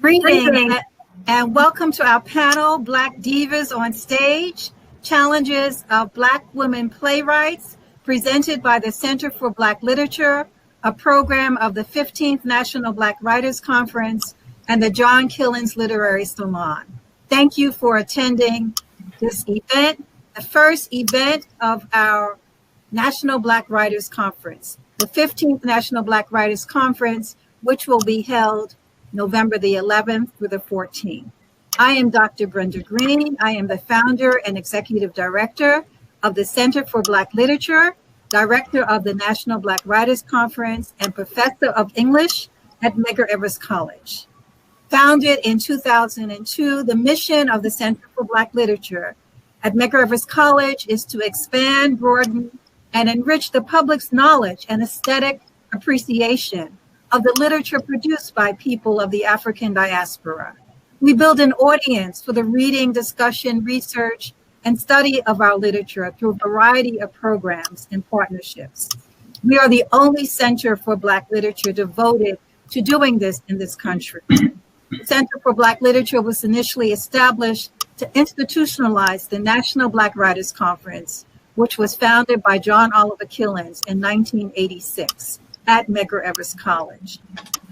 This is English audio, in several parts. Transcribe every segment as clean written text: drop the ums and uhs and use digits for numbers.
Greetings and welcome to our panel, Black Divas on Stage, Challenges of Black Women Playwrights, presented by the Center for Black Literature, a program of the 15th National Black Writers Conference and the John Killens Literary Salon. Thank you for attending this event, the first event of our National Black Writers Conference, the 15th National Black Writers Conference, which will be held November the 11th through the 14th. I am Dr. Brenda Green. I am the founder and executive director of the Center for Black Literature, director of the National Black Writers Conference, and professor of English at Medgar Evers College. Founded in 2002, the mission of the Center for Black Literature at Medgar Evers College is to expand, broaden, and enrich the public's knowledge and aesthetic appreciation of the literature produced by people of the African diaspora. We build an audience for the reading, discussion, research, and study of our literature through a variety of programs and partnerships. We are the only center for Black literature devoted to doing this in this country. The Center for Black Literature was initially established to institutionalize the National Black Writers Conference, which was founded by John Oliver Killens in 1986. At Medgar Evers College.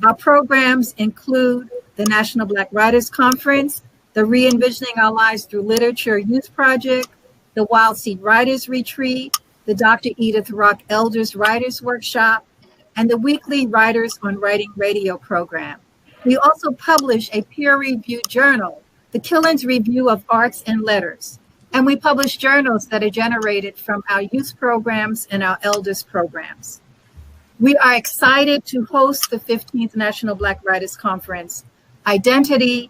Our programs include the National Black Writers Conference, the Re-envisioning Our Lives Through Literature Youth Project, the Wild Seed Writers Retreat, the Dr. Edith Rock Elders Writers Workshop, and the weekly Writers on Writing radio program. We also publish a peer-reviewed journal, the Killens Review of Arts and Letters, and we publish journals that are generated from our youth programs and our elders programs. We are excited to host the 15th National Black Writers Conference, Identity,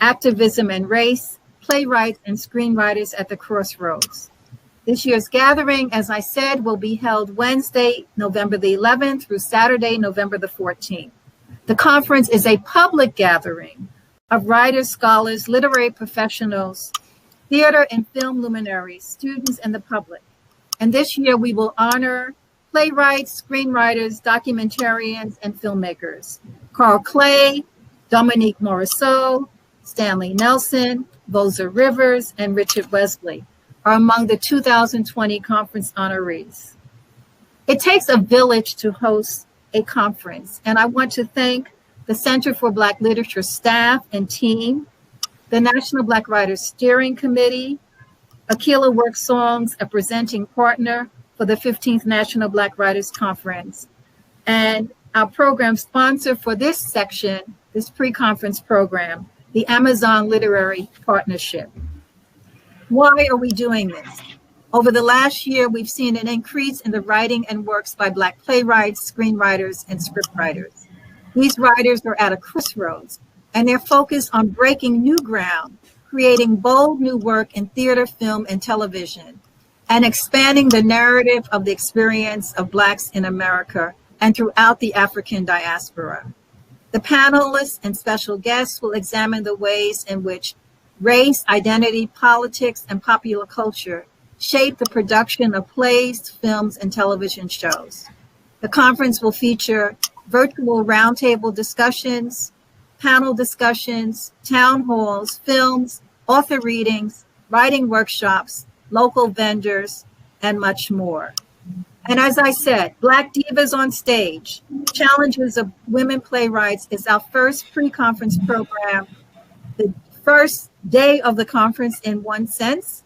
Activism and Race, Playwrights and Screenwriters at the Crossroads. This year's gathering, as I said, will be held Wednesday, November the 11th through Saturday, November the 14th. The conference is a public gathering of writers, scholars, literary professionals, theater and film luminaries, students, and the public. And this year we will honor playwrights, screenwriters, documentarians, and filmmakers. Carl Clay, Dominique Morisseau, Stanley Nelson, Boza Rivers, and Richard Wesley are among the 2020 conference honorees. It takes a village to host a conference, and I want to thank the Center for Black Literature staff and team, the National Black Writers Steering Committee, Aquila Works Songs, a presenting partner for the 15th National Black Writers Conference, and our program sponsor for this section, this pre-conference program, the Amazon Literary Partnership. Why are we doing this? Over the last year, we've seen an increase in the writing and works by Black playwrights, screenwriters, and scriptwriters. These writers are at a crossroads, and they're focused on breaking new ground, creating bold new work in theater, film, and television, and expanding the narrative of the experience of Blacks in America and throughout the African diaspora. The panelists and special guests will examine the ways in which race, identity, politics, and popular culture shape the production of plays, films, and television shows. The conference will feature virtual roundtable discussions, panel discussions, town halls, films, author readings, writing workshops, local vendors, and much more. And as I said, Black Divas on Stage, Challenges of Women Playwrights is our first pre-conference program, the first day of the conference in one sense.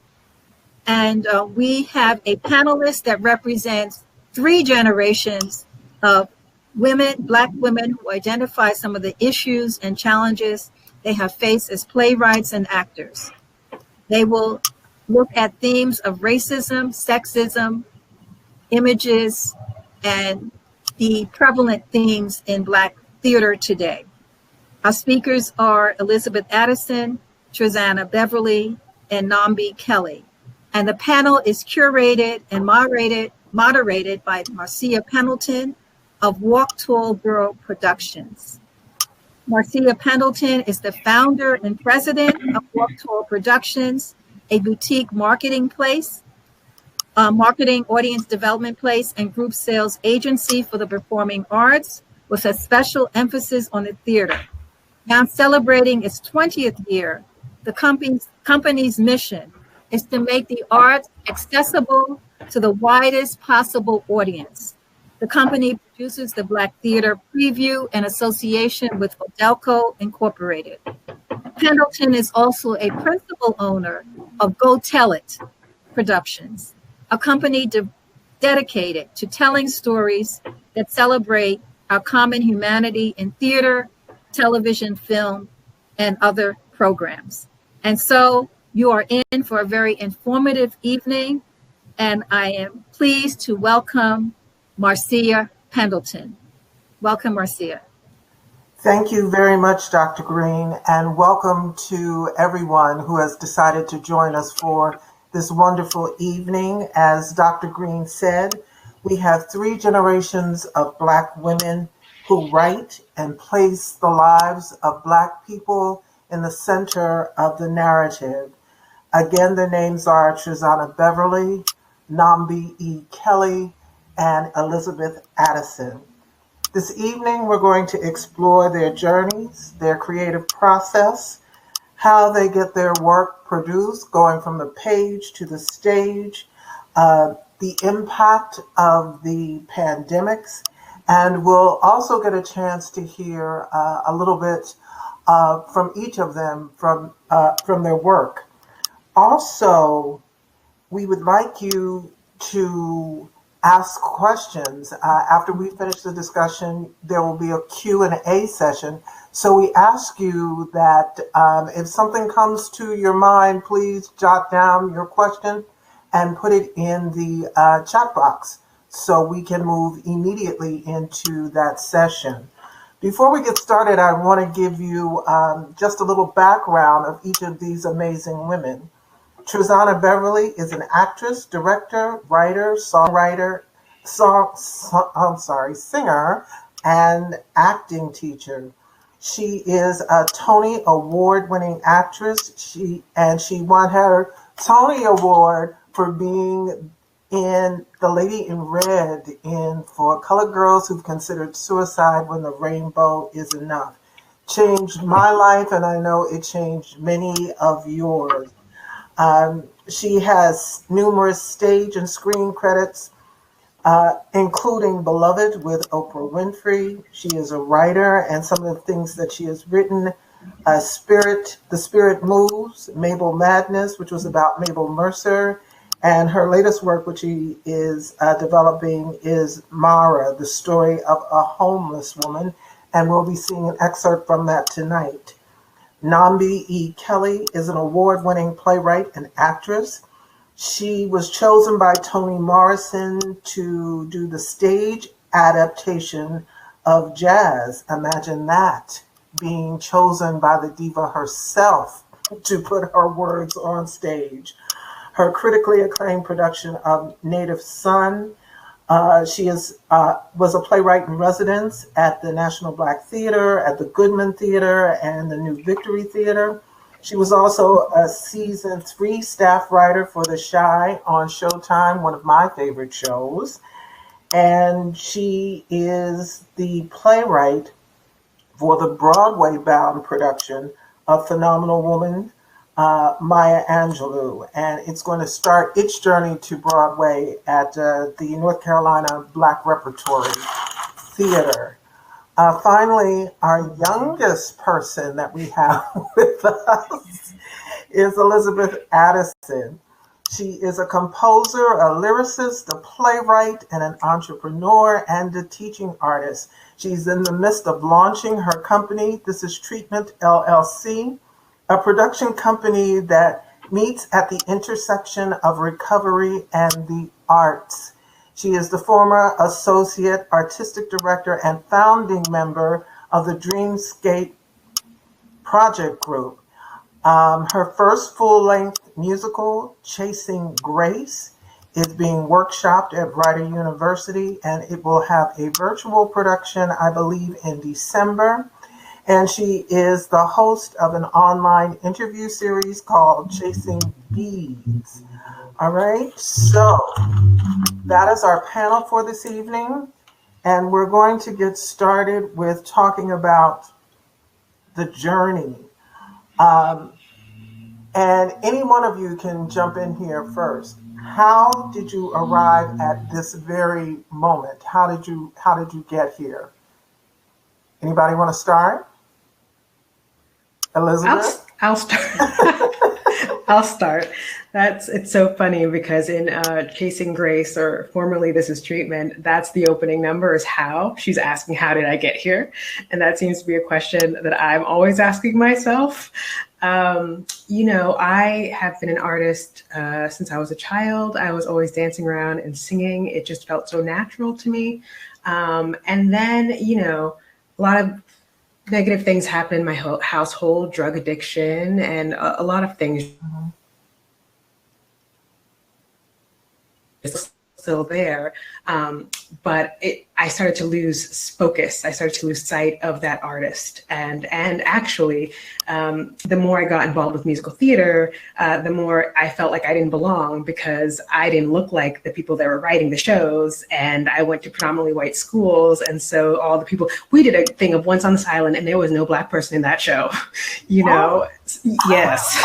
And we have a panelist that represents 3 generations of women, Black women who identify some of the issues and challenges they have faced as playwrights and actors. They will look at themes of racism, sexism, images, and the prevalent themes in Black theater today. Our speakers are Elizabeth Addison, Suzanna Beverly, and Nambi Kelly. And the panel is curated and moderated by Marcia Pendleton of Walk Tall Girl Productions. Marcia Pendleton is the founder and president of Walk Tall Productions, a boutique marketing place marketing, audience development place, and group sales agency for the performing arts, with a special emphasis on the theater. Now celebrating its 20th year, the company's mission is to make the arts accessible to the widest possible audience. The company produces the Black Theater Preview in association with Odelco Incorporated. Pendleton is also a principal owner of Go Tell It Productions, a company dedicated to telling stories that celebrate our common humanity in theater, television, film, and other programs. And so you are in for a very informative evening, and I am pleased to welcome Marcia Pendleton. Welcome, Marcia. Thank you very much, Dr. Green, and welcome to everyone who has decided to join us for this wonderful evening. As Dr. Green said, we have 3 generations of Black women who write and place the lives of Black people in the center of the narrative. Again, their names are Suzanna Beverly, Nambi E. Kelly, and Elizabeth Addison. This evening, we're going to explore their journeys, their creative process, how they get their work produced, going from the page to the stage, the impact of the pandemics, and we'll also get a chance to hear a little bit from each of them from their work. Also, we would like you to ask questions. After we finish the discussion, there will be a Q&A session. So we ask you that if something comes to your mind, please jot down your question and put it in the chat box so we can move immediately into that session. Before we get started, I want to give you just a little background of each of these amazing women. Suzanna Beverly is an actress, director, writer, songwriter, singer, and acting teacher. She is a Tony Award-winning actress. She won her Tony Award for being in The Lady in Red for colored girls who've considered suicide when the rainbow is enough. Changed my life, and I know it changed many of yours. She has numerous stage and screen credits, including Beloved with Oprah Winfrey. She is a writer, and some of the things that she has written, The Spirit Moves, Mabel Madness, which was about Mabel Mercer, and her latest work, which she is developing, is Mara, the story of a homeless woman, and we'll be seeing an excerpt from that tonight. Nambi E. Kelly is an award-winning playwright and actress. She was chosen by Toni Morrison to do the stage adaptation of Jazz. Imagine that, being chosen by the diva herself to put her words on stage. Her critically acclaimed production of Native Son. She was a playwright in residence at the National Black Theater, at the Goodman Theater, and the New Victory Theater. She was also a season 3 staff writer for The Chi on Showtime, one of my favorite shows. And she is the playwright for the Broadway-bound production of Phenomenal Woman, Maya Angelou, and it's going to start its journey to Broadway at the North Carolina Black Repertory Theater. Finally, our youngest person that we have with us is Elizabeth Addison. She is a composer, a lyricist, a playwright, and an entrepreneur and a teaching artist. She's in the midst of launching her company, This Is Treatment, LLC, a production company that meets at the intersection of recovery and the arts. She is the former associate artistic director and founding member of the Dreamscape Project Group. Her first full-length musical, Chasing Grace, is being workshopped at Rider University, and it will have a virtual production, I believe, in December. and she is the host of an online interview series called Chasing Bees. All right, so that is our panel for this evening, and we're going to get started with talking about the journey. And any one of you can jump in here first. How did you arrive at this very moment? How did you get here? Anybody want to start? Elizabeth? I'll start. I'll start. It's so funny because in Chasing Grace, or formerly This Is Treatment, that's the opening number, is how. She's asking, how did I get here? And that seems to be a question that I'm always asking myself. I have been an artist since I was a child. I was always dancing around and singing. It just felt so natural to me. And then, a lot of negative things happened in my household, drug addiction, and a lot of things. Mm-hmm. Still there. But I started to lose focus. I started to lose sight of that artist. And actually, the more I got involved with musical theater, the more I felt like I didn't belong, because I didn't look like the people that were writing the shows. And I went to predominantly white schools. And so all the people, we did a thing of Once on this Island, and there was no Black person in that show, Yes.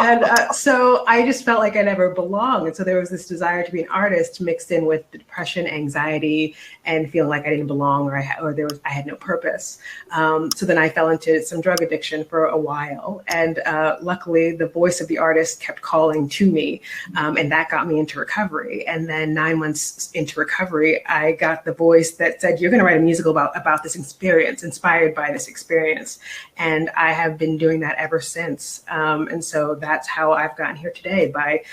And so I just felt like I never belonged. And so there was this desire to be an artist mixed in with depression, anxiety, and feeling like I didn't belong, or I had no purpose. So then I fell into some drug addiction for a while. And luckily, the voice of the artist kept calling to me. And that got me into recovery. And then 9 months into recovery, I got the voice that said, you're going to write a musical about this experience, inspired by this experience. And I have been doing that ever since. And so that's how I've gotten here today, by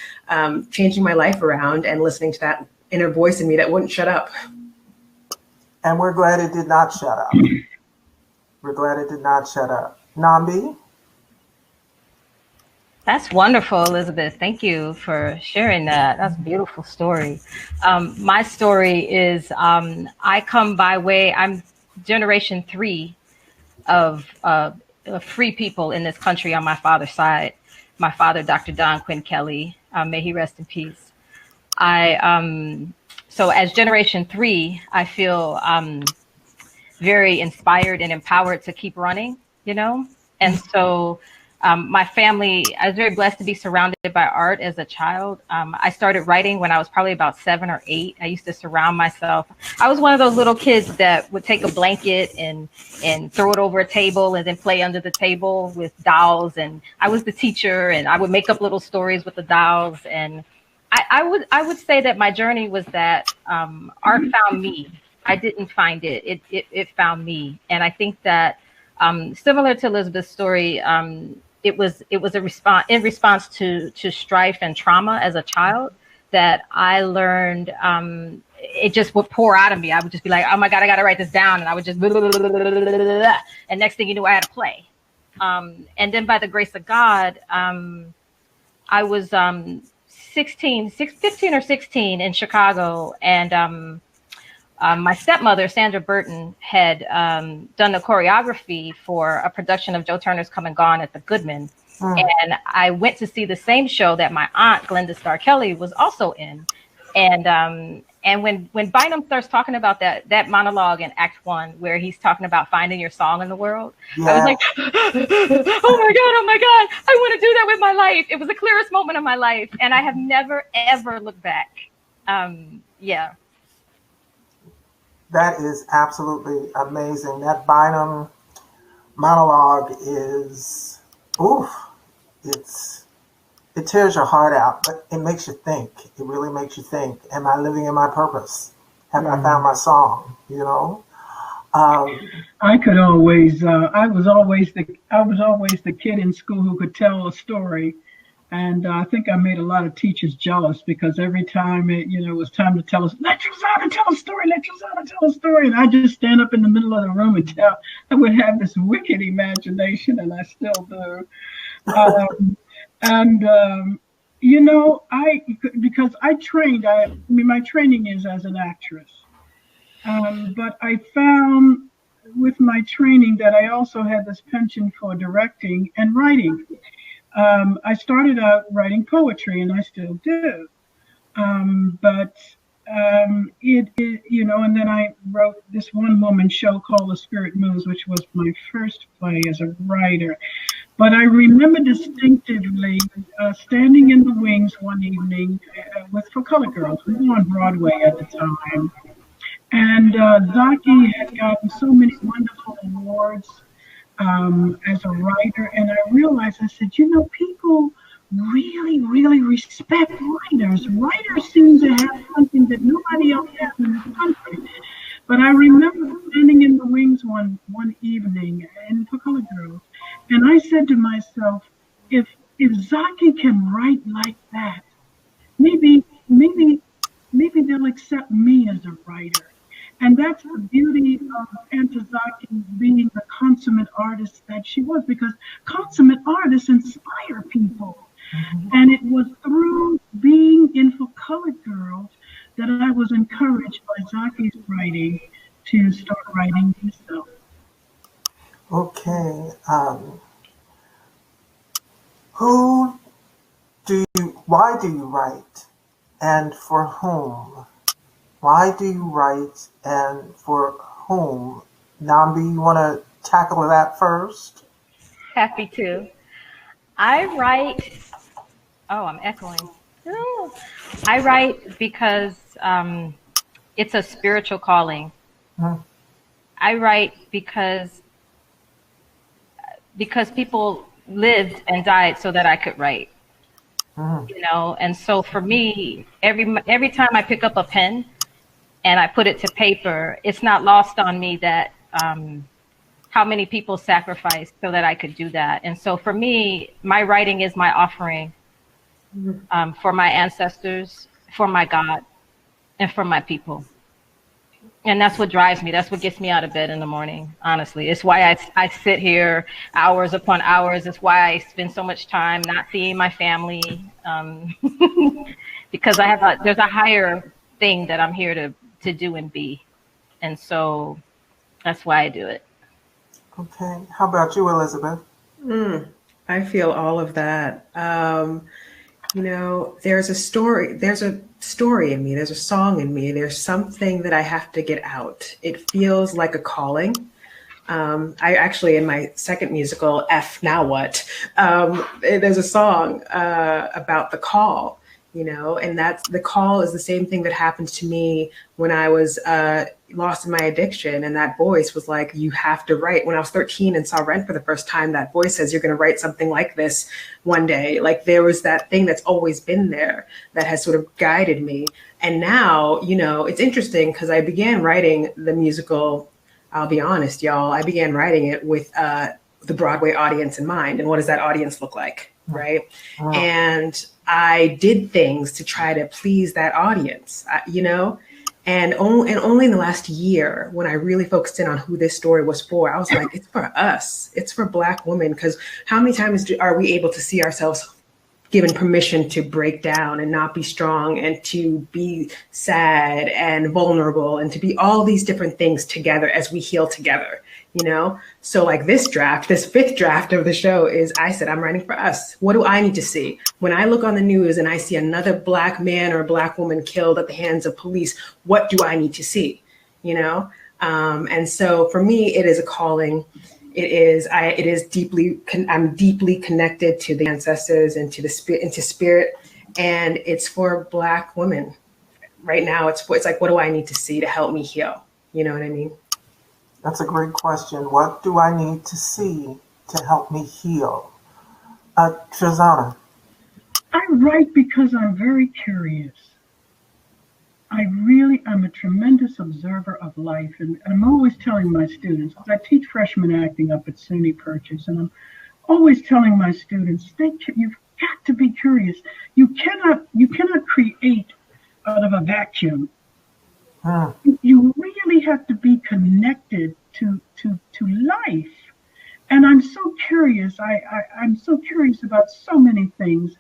changing my life around and listening to that inner voice in me that wouldn't shut up. And we're glad it did not shut up. We're glad it did not shut up. Nambi? That's wonderful, Elizabeth. Thank you for sharing that. That's a beautiful story. My story is I come by way, I'm generation 3 of free people in this country on my father's side. My father, Dr. Don Quinn Kelly, may he rest in peace. So as generation 3, I feel very inspired and empowered to keep running, And so my family, I was very blessed to be surrounded by art as a child. I started writing when I was probably about 7 or 8. I used to surround myself. I was one of those little kids that would take a blanket and throw it over a table and then play under the table with dolls. And I was the teacher, and I would make up little stories with the dolls. And I would say that my journey was that art found me. I didn't find it. It found me. And I think that similar to Elizabeth's story, it was a response to strife and trauma as a child that I learned. It just would pour out of me. I would just be like, oh my God, I got to write this down. And I would just, blah, blah, blah, blah, blah, blah, blah, and next thing you knew, I had to play. And then by the grace of God, I was 15 or 16 in Chicago. And my stepmother, Sandra Burton, had done the choreography for a production of Joe Turner's Come and Gone at the Goodman. And I went to see the same show that my aunt, Glenda Starr Kelly, was also in. And when Bynum starts talking about that monologue in Act 1, where he's talking about finding your song in the world, I was like, oh my God, I want to do that with my life. It was the clearest moment of my life. And I have never, ever looked back. That is absolutely amazing. That Bynum monologue is, it tears your heart out, but it makes you think. It really makes you think. Am I living in my purpose? Have I found my song? I could always. I was always the kid in school who could tell a story, and I think I made a lot of teachers jealous, because every time it was time to tell us, let Suzanna tell a story, and I just stand up in the middle of the room and tell. I would have this wicked imagination, and I still do. Because I trained. My training is as an actress. But I found with my training that I also had this penchant for directing and writing. I started out writing poetry, and I still do. But and then I wrote this one-woman show called The Spirit Moves, which was my first play as a writer. But I remember distinctively standing in the wings one evening for Colored Girls. We were on Broadway at the time. And Zaki had gotten so many wonderful awards as a writer. And I realized, I said, people really, really respect writers. Writers seem to have something that nobody else has in this country. But I remember standing in the wings one evening for Colored Girls, and I said to myself, if Zaki can write like that, maybe they'll accept me as a writer. And that's the beauty of Aunt Zaki being the consummate artist that she was, because consummate artists inspire people. Mm-hmm. And it was through being in For Colored Girls that I was encouraged by Zaki's writing to start writing myself. Okay. Why do you write, and for whom? Why do you write, and for whom? Nambi, you want to tackle that first? Happy to. I write. Oh, I'm echoing. Oh. I write because it's a spiritual calling. Mm. I write because people lived and died so that I could write. Mm. And so for me, every time I pick up a pen and I put it to paper, it's not lost on me that how many people sacrificed so that I could do that. And so for me, my writing is my offering for my ancestors, for my God, and for my people. And that's what drives me. That's what gets me out of bed in the morning, honestly. It's why I sit here hours upon hours. It's why I spend so much time not seeing my family, because there's a higher thing that I'm here to do and be. And so that's why I do it. Okay. How about you, Elizabeth? I feel all of that. There's a story in me. There's a song in me. There's something that I have to get out. It feels like a calling. I actually, in my second musical, F Now What, there's a song about the call, and that's the call is the same thing that happened to me when I was lost in my addiction. And that voice was like, you have to write. When I was 13 and saw Rent for the first time, that voice says, you're going to write something like this one day. Like there was that thing that's always been there that has sort of guided me. And now, it's interesting because I began writing the musical. I'll be honest, y'all, I began writing it with the Broadway audience in mind. And what does that audience look like? Right. Wow. And I did things to try to please that audience, and only in the last year, when I really focused in on who this story was for, I was like, it's for us. It's for Black women. Because how many times are we able to see ourselves given permission to break down and not be strong and to be sad and vulnerable and to be all these different things together as we heal together, So like this fifth draft of the show is, I said, I'm writing for us. What do I need to see? When I look on the news and I see another Black man or a Black woman killed at the hands of police, what do I need to see? And so for me, it is a calling. I'm deeply connected to the ancestors and to the spirit, and it's for Black women. Right now, it's like, what do I need to see to help me heal? You know what I mean? That's a great question. What do I need to see to help me heal? Suzanna. I write because I'm very curious. I'm a tremendous observer of life, and I'm always telling my students, because I teach freshman acting up at SUNY Purchase, and I'm always telling my students, you've got to be curious. You cannot create out of a vacuum. You really have to be connected to life. And I'm so curious. I'm so curious about so many things.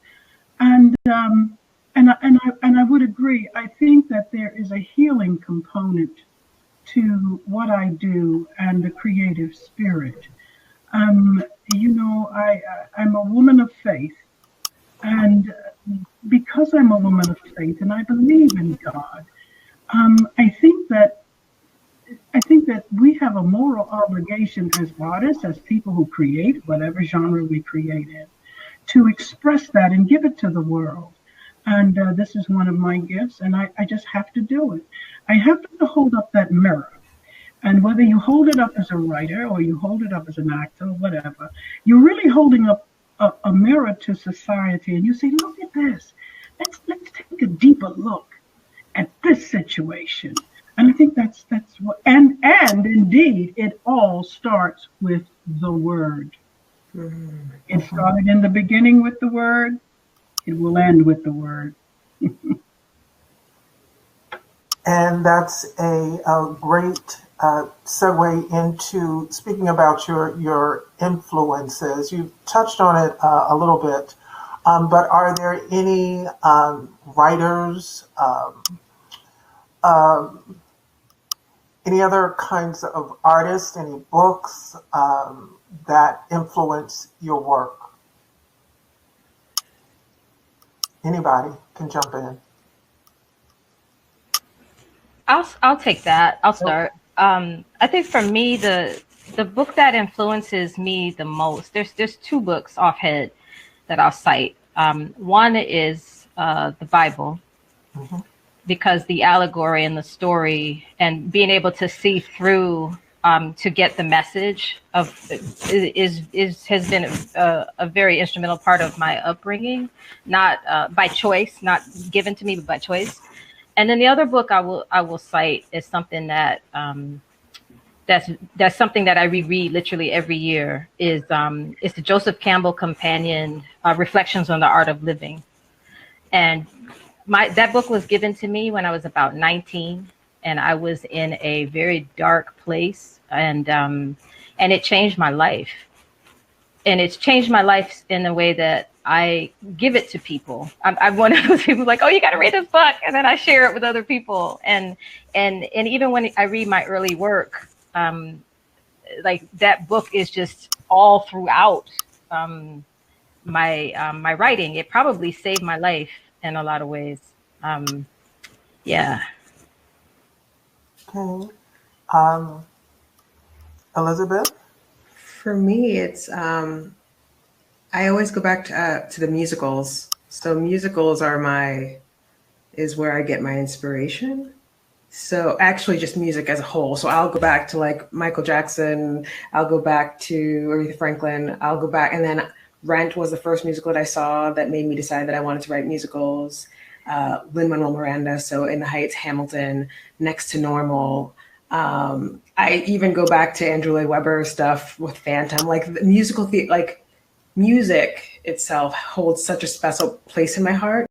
And I would agree. I think that there is a healing component to what I do and the creative spirit, I'm a woman of faith, and because I'm a woman of faith and I believe in God, I think that we have a moral obligation as artists, as people who create whatever genre we create in, to express that and give it to the world. And this is one of my gifts, and I just have to do it. I have to hold up that mirror. And whether you hold it up as a writer or you hold it up as an actor or whatever, you're really holding up a mirror to society, and you say, look at this. Let's take a deeper look at this situation. And I think that's what, and indeed, it all starts with the word. Mm-hmm. It started in the beginning with the word. It will end with the word. And that's a great segue into speaking about your influences. You touched on it a little bit, but are there any writers, any other kinds of artists, any books that influence your work? Anybody can jump in. I'll take that. I'll start. I think for me, the book that influences me the most, there's two books offhand that I'll cite. One is the Bible, mm-hmm. because the allegory and the story and being able to see through to get the message of has been a very instrumental part of my upbringing, not by choice, not given to me, but by choice. And then the other book I will cite is something that that's something that I reread literally every year is the Joseph Campbell companion Reflections on the Art of Living. And that book was given to me when I was about 19, and I was in a very dark place, and it changed my life. And it's changed my life in a way that I give it to people. I'm one of those people like, oh, you got to read this book, and then I share it with other people. And even when I read my early work, like that book is just all throughout my writing. It probably saved my life in a lot of ways. Yeah. Okay. Elizabeth? For me, it's I always go back to the musicals. So musicals is where I get my inspiration. So actually just music as a whole. So I'll go back to like Michael Jackson. I'll go back to Aretha Franklin. I'll go back, and then Rent was the first musical that I saw that made me decide that I wanted to write musicals. Lin-Manuel Miranda, so In the Heights, Hamilton, Next to Normal. I even go back to Andrew Lloyd Webber stuff with Phantom. Like the musical music itself holds such a special place in my heart,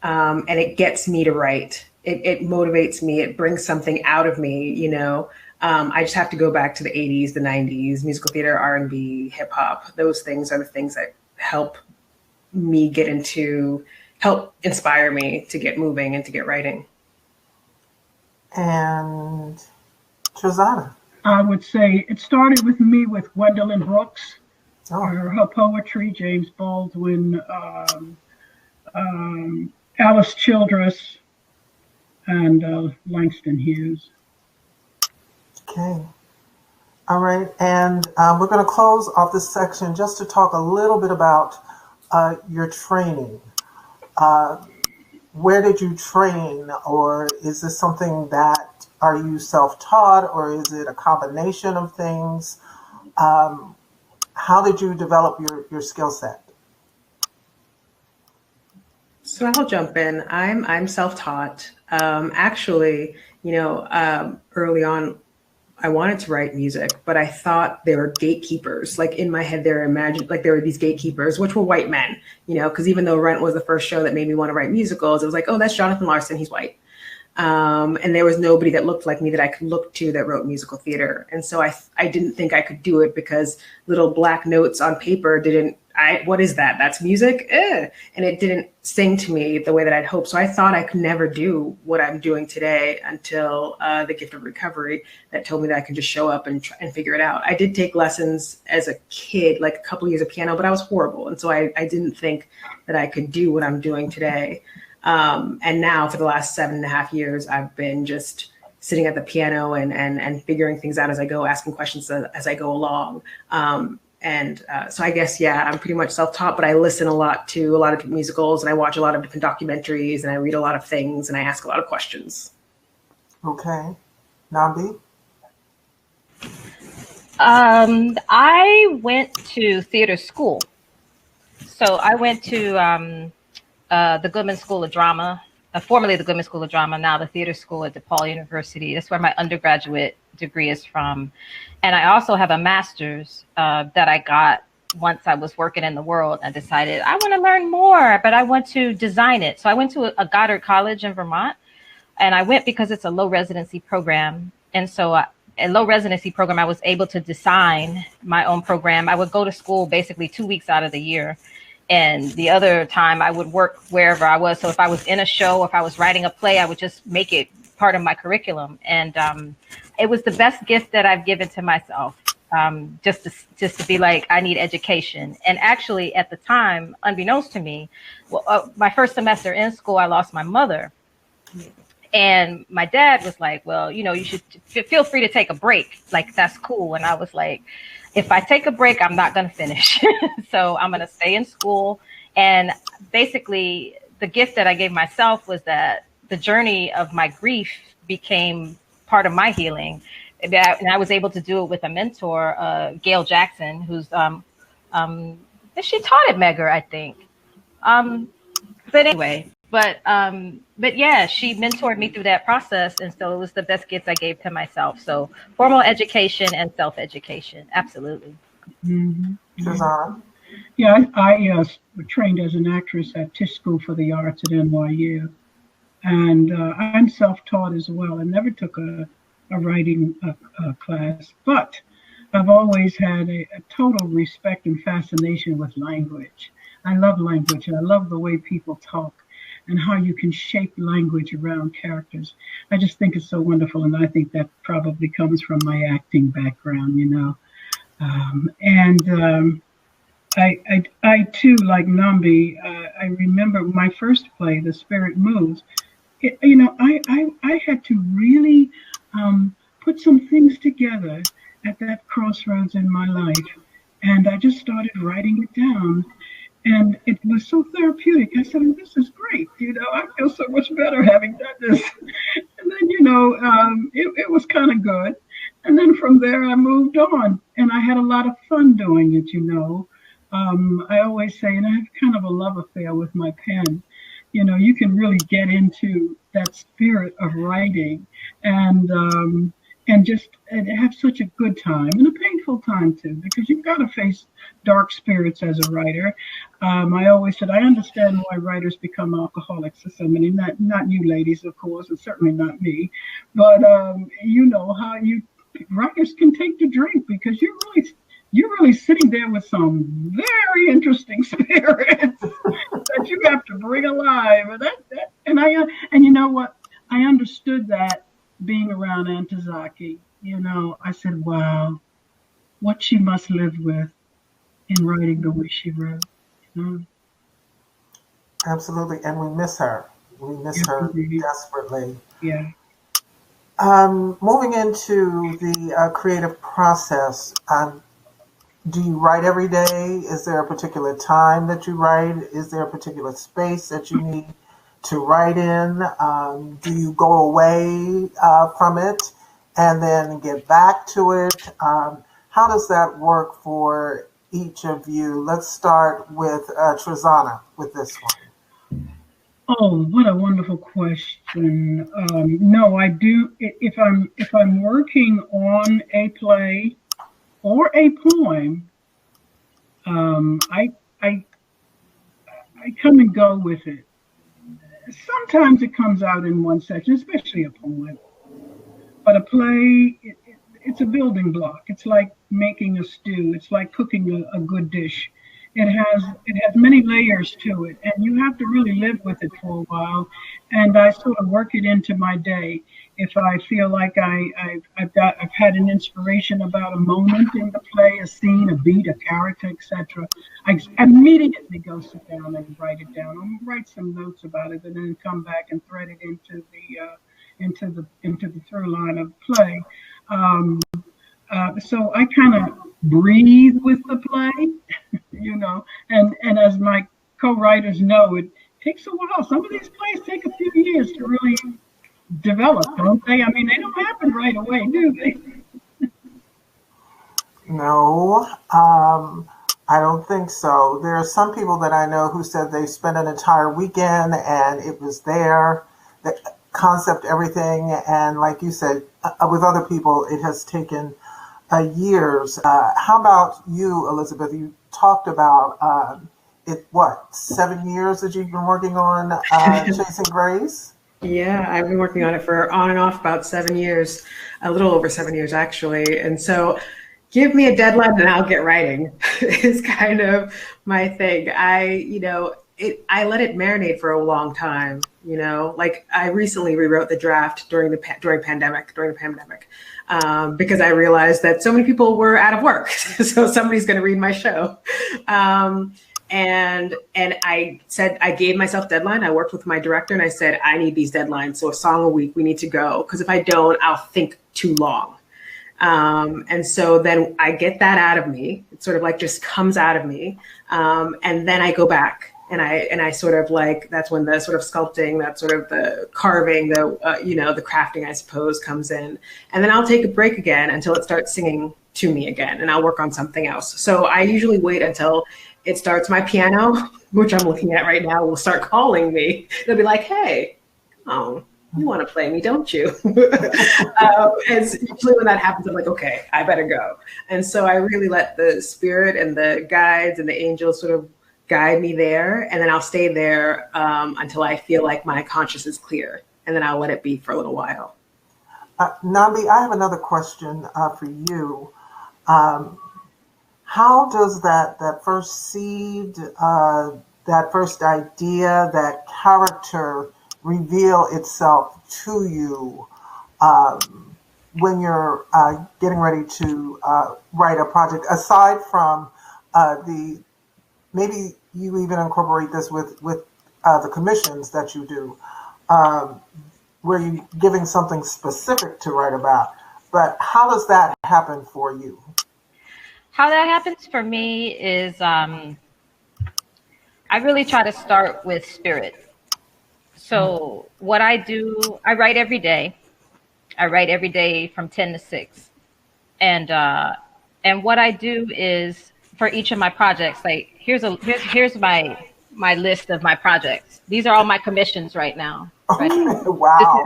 and it gets me to write. It motivates me. It brings something out of me, you know. I just have to go back to the 80s, the 90s, musical theater, R&B, hip hop. Those things are the things that help inspire me to get moving and to get writing. And Suzanna? I would say it started with me with Gwendolyn Brooks, her poetry, James Baldwin, Alice Childress, and Langston Hughes. Okay. All right. And we're going to close off this section just to talk a little bit about your training. Where did you train, or is this something that, are you self-taught, or is it a combination of things? How did you develop your skill set? So I'll jump in. I'm self-taught. Actually, early on, I wanted to write music, but I thought they were gatekeepers. Like in my head, there were these gatekeepers, which were white men, because even though Rent was the first show that made me want to write musicals, it was like, oh, that's Jonathan Larson, he's white. And there was nobody that looked like me that I could look to that wrote musical theater. And so I didn't think I could do it because little black notes on paper what is that? That's music? And it didn't sing to me the way that I'd hoped. So I thought I could never do what I'm doing today until the gift of recovery that told me that I could just show up and figure it out. I did take lessons as a kid, like a couple years of piano, but I was horrible. And so I didn't think that I could do what I'm doing today. And now for the last 7.5 years, I've been just sitting at the piano and figuring things out as I go, asking questions as I go along. So I guess, yeah, I'm pretty much self-taught, but I listen a lot to a lot of musicals and I watch a lot of different documentaries and I read a lot of things and I ask a lot of questions. Okay. Nambi? I went to theater school. So I went to the Goodman School of Drama, formerly the Goodman School of Drama, now the Theater School at DePaul University. That's where my undergraduate degree is from. And I also have a master's that I got once I was working in the world. I decided I want to learn more, but I want to design it. So I went to a Goddard College in Vermont, and I went because it's a low residency program. And so a low residency program, I was able to design my own program. I would go to school basically 2 weeks out of the year. And the other time I would work wherever I was. So if I was in a show, if I was writing a play, I would just make it part of my curriculum. And it was the best gift that I've given to myself, just to be like, I need education. And actually at the time, unbeknownst to me, my first semester in school, I lost my mother. And my dad was like, well, you should feel free to take a break. Like, that's cool. And I was like, if I take a break, I'm not going to finish. So I'm going to stay in school. And basically, the gift that I gave myself was that the journey of my grief became part of my healing. And I was able to do it with a mentor, Gail Jackson, who's she taught at Megger, I think. But anyway, but yeah, she mentored me through that process. And so it was the best gift I gave to myself. So formal education and self-education. Absolutely. Mm-hmm. Suzanna? Yeah, I trained as an actress at Tisch School for the Arts at NYU. And I'm self-taught as well. I never took a writing class, but I've always had a total respect and fascination with language. I love language, and I love the way people talk and how you can shape language around characters. I just think it's so wonderful, and I think that probably comes from my acting background, I too, like Nambi, I remember my first play, The Spirit Moves. I had to really put some things together at that crossroads in my life, and I just started writing it down. And it was so therapeutic. I said, this is great. I feel so much better having done this. And then, it was kind of good. And then from there, I moved on. And I had a lot of fun doing it, I always say, and I have kind of a love affair with my pen. You can really get into that spirit of writing and just have such a good time and a painful time too, because you've got to face dark spirits as a writer. I always said, I understand why writers become alcoholics or somebody, not you ladies, of course, and certainly not me, but you know how writers can take to drink because you're really sitting there with some very interesting spirits that you have to bring alive. And you know what? I understood that being around Antizaki. I said, wow, what she must live with in writing the way she wrote. Absolutely. And we miss her. We miss her desperately. Yeah. Moving into the creative process, do you write every day? Is there a particular time that you write? Is there a particular space that you need to write in? Do you go away from it and then get back to it? How does that work for each of you? Let's start with Suzanna with this one. Oh, what a wonderful question. No, I do. If I'm working on a play or a poem, I come and go with it. sometimes it comes out in one section, especially a poem. But a play, it's a building block. It's like making a stew. It's like cooking a good dish. It has many layers to it, and you have to really live with it for a while. And I sort of work it into my day. If I feel like I've had an inspiration about a moment in the play, a scene, a beat, a character, etc., I immediately go sit down and write it down. I'll write some notes about it, and then come back and thread it into the through line of play. So I kind of breathe with the play, and as my co-writers know, it takes a while. Some of these plays take a few years to really develop, don't they? I mean, they don't happen right away, do they? No, I don't think so. There are some people that I know who said they spent an entire weekend and it was there, the concept, everything. And like you said, with other people, it has taken years. How about you, Elizabeth? You talked about 7 years that you've been working on Chasing Grace? Yeah, I've been working on it for on and off about 7 years, a little over 7 years actually. And so give me a deadline and I'll get writing is kind of my thing. I let it marinate for a long time, like I recently rewrote the draft during the pandemic, because I realized that so many people were out of work. So somebody's going to read my show. And I said, I gave myself deadline. I worked with my director and I said, I need these deadlines. So a song a week, we need to go. Because if I don't, I'll think too long. And so then I get that out of me. It sort of like just comes out of me. And then I go back and I sort of like, that's when the sort of sculpting, that sort of the carving, the crafting, I suppose, comes in. And then I'll take a break again until it starts singing to me again. And I'll work on something else. So I usually wait until it starts. My piano, which I'm looking at right now, will start calling me. They'll be like, hey, you want to play me, don't you? And usually when that happens, I'm like, okay, I better go. And so I really let the spirit and the guides and the angels sort of guide me there. And then I'll stay there until I feel like my conscience is clear. And then I'll let it be for a little while. Nambi, I have another question for you. How does that first seed, that first idea, that character reveal itself to you when you're getting ready to write a project? Aside from maybe you even incorporate this with the commissions that you do, where you're giving something specific to write about. But how does that happen for you? How that happens for me is I really try to start with spirit. So what I do, I write every day. I write every day from 10 to 6. And what I do is for each of my projects, like here's my list of my projects. These are all my commissions right now. Right? Wow.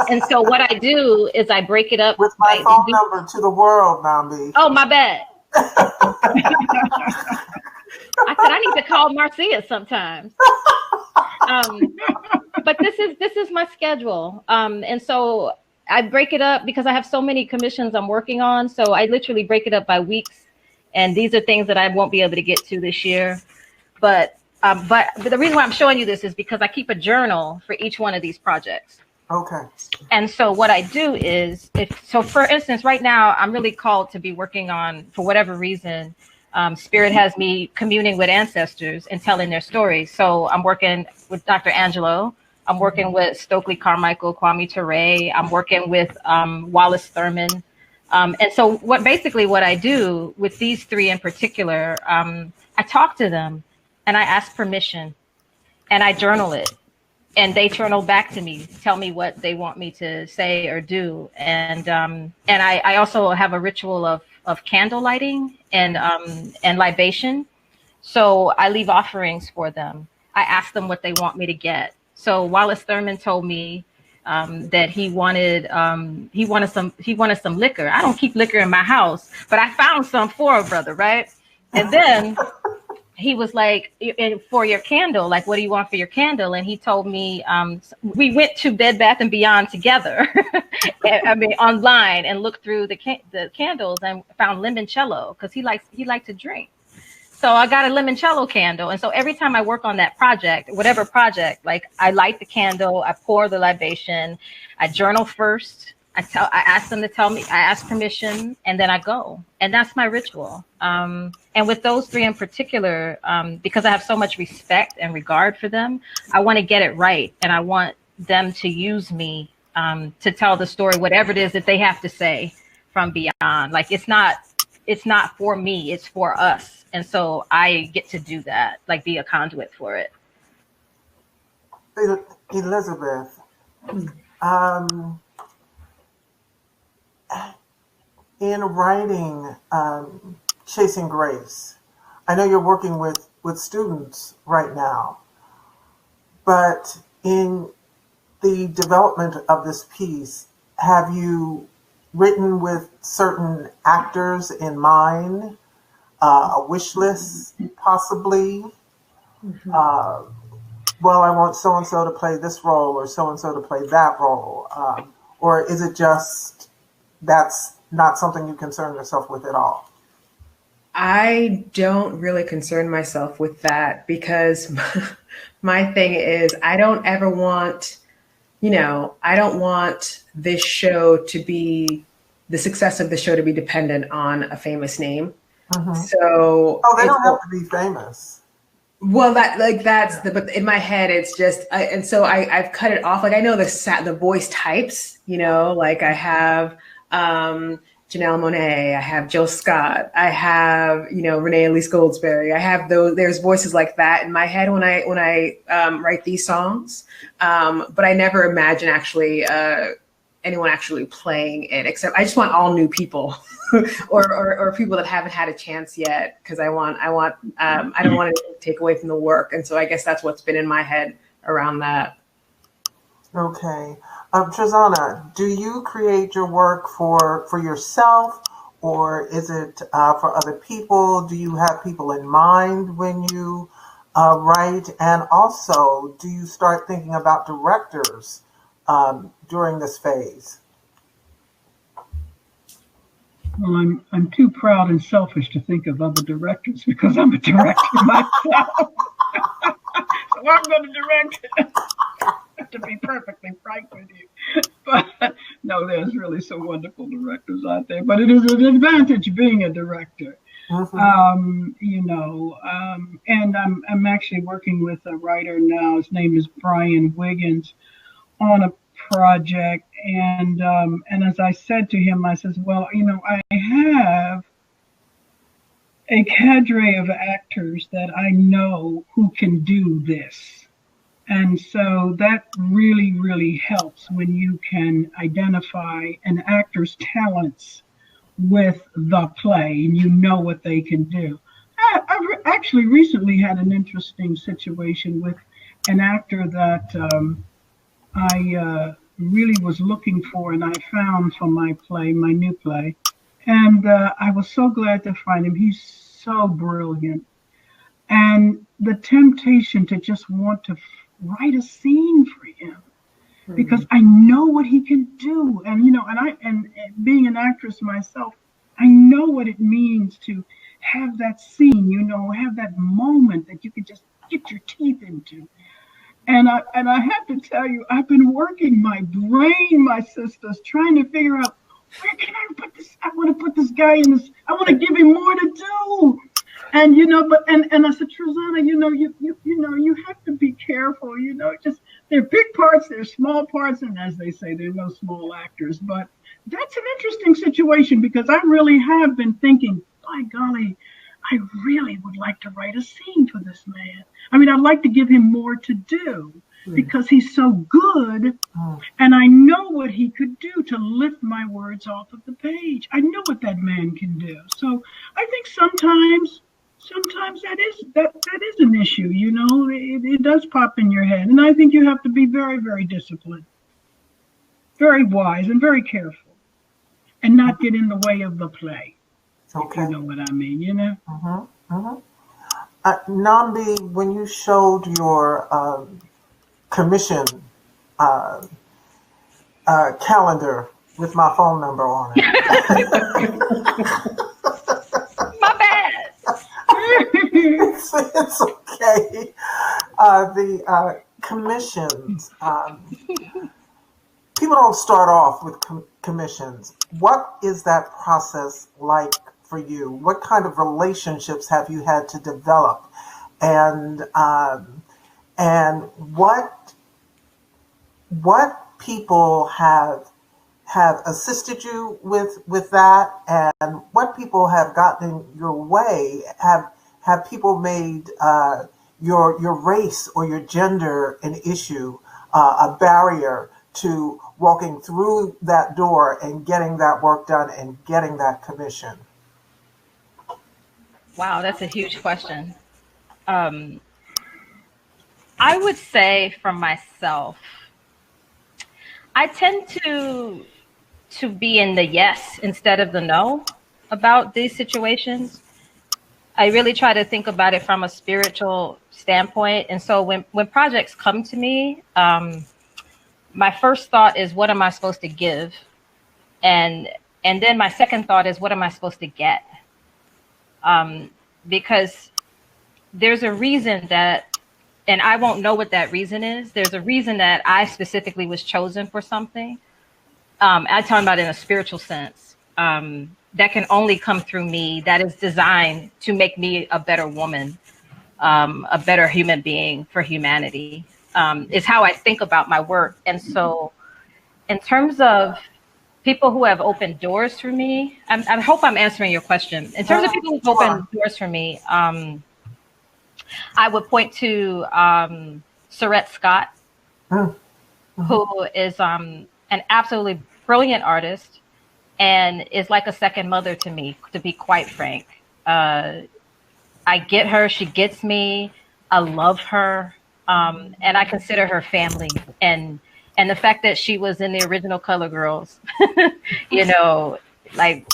And so what I do is I break it up. With my phone number to the world, Nambi. Oh, my bad. I said I need to call Marcia sometimes. But this is my schedule. And so I break it up because I have so many commissions I'm working on. So I literally break it up by weeks. And these are things that I won't be able to get to this year. But the reason why I'm showing you this is because I keep a journal for each one of these projects. Okay. And so what I do is, for instance, right now, I'm really called to be working on, for whatever reason, Spirit has me communing with ancestors and telling their stories. So I'm working with Dr. Angelo. I'm working with Stokely Carmichael, Kwame Ture. I'm working with Wallace Thurman. And so what I do with these three in particular, I talk to them and I ask permission and I journal it. And they journal back to me, tell me what they want me to say or do. And I also have a ritual of candle lighting and libation. So I leave offerings for them. I ask them what they want me to get. So Wallace Thurman told me that he wanted some liquor. I don't keep liquor in my house, but I found some for a brother, right? And then he was like, for your candle, like, what do you want for your candle? And he told me, we went to Bed Bath and Beyond together. I mean, online, and looked through the candles and found limoncello, because he liked to drink. So I got a limoncello candle. And so every time I work on that project, whatever project, like, I light the candle, I pour the libation, I journal first. I ask them to tell me, I ask permission, and then I go. And that's my ritual. And with those three in particular, because I have so much respect and regard for them, I want to get it right. And I want them to use me to tell the story, whatever it is that they have to say from beyond. Like, it's not for me, it's for us. And so I get to do that, like, be a conduit for it. Elizabeth, in writing Chasing Grace, I know you're working with students right now, but in the development of this piece, have you written with certain actors in mind, a wish list possibly? Mm-hmm. Well, I want so-and-so to play this role, or so-and-so to play that role. Or is it just that's not something you concern yourself with at all? I don't really concern myself with that, because my thing is, I don't ever want, I don't want this show to be, the success of the show to be dependent on a famous name. Mm-hmm. So, they don't have to be famous. Well, but in my head, it's just, and so I've cut it off. Like, I know the voice types, like, I have Janelle Monáe, I have Jill Scott, I have, Renee Elise Goldsberry. I have there's voices like that in my head when I write these songs. But I never imagine actually anyone actually playing it, except I just want all new people or people that haven't had a chance yet, because I don't want to take away from the work. And so I guess that's what's been in my head around that. Okay. Suzanna, do you create your work for yourself, or is it for other people? Do you have people in mind when you write? And also, do you start thinking about directors during this phase? Well, I'm too proud and selfish to think of other directors, because I'm a director myself. So I'm going to direct it, to be perfectly frank with you. But no, there's really some wonderful directors out there. But it is an advantage being a director. Mm-hmm. And I'm actually working with a writer now. His name is Brian Wiggins, on a project, and as I said to him, I says, well, I have a cadre of actors that I know who can do this. And so that really, really helps when you can identify an actor's talents with the play and you know what they can do. I've actually recently had an interesting situation with an actor that I really was looking for, and I found for my new play. And I was so glad to find him. He's so brilliant. And the temptation to just want to write a scene for him, because I know what he can do. And, and being an actress myself, I know what it means to have that scene, have that moment that you can just get your teeth into. And I have to tell you, I've been working my brain, my sisters, trying to figure out, where can I put this? I want to put this guy in this. I want to give him more to do. And and I said, Suzanna, you have to be careful. Just there are big parts, there's small parts, and as they say, there are no small actors. But that's an interesting situation, because I really have been thinking, by golly, I really would like to write a scene for this man. I mean, I'd like to give him more to do, because he's so good, and I know what he could do to lift my words off of the page. I know what that man can do. So I think sometimes that is an issue. It does pop in your head, and I think you have to be very, very disciplined, very wise, and very careful, and not get in the way of the play. Okay. If you know what I mean, Mm-hmm. Mm-hmm. Nambi, when you showed your commission calendar with my phone number on it. My bad. It's okay. The commissions, people don't start off with commissions. What is that process like for you? What kind of relationships have you had to develop? And what people have assisted you with that, and what people have gotten in your way? Have people made your race or your gender an issue, a barrier to walking through that door and getting that work done and getting that commission? Wow, that's a huge question. I would say for myself, I tend to be in the yes instead of the no about these situations. I really try to think about it from a spiritual standpoint. And so when projects come to me, my first thought is, what am I supposed to give? And then my second thought is, what am I supposed to get? Because there's a reason that, and I won't know what that reason is. There's a reason that I specifically was chosen for something. I'm talking about in a spiritual sense, that can only come through me, that is designed to make me a better woman, a better human being for humanity, is how I think about my work. And so in terms of people who have opened doors for me, I hope I'm answering your question. In terms of people who've opened doors for me, I would point to Sorette Scott, who is an absolutely brilliant artist and is like a second mother to me, to be quite frank. I get her, she gets me, I love her, and I consider her family. And the fact that she was in the original Color Girls, you know, like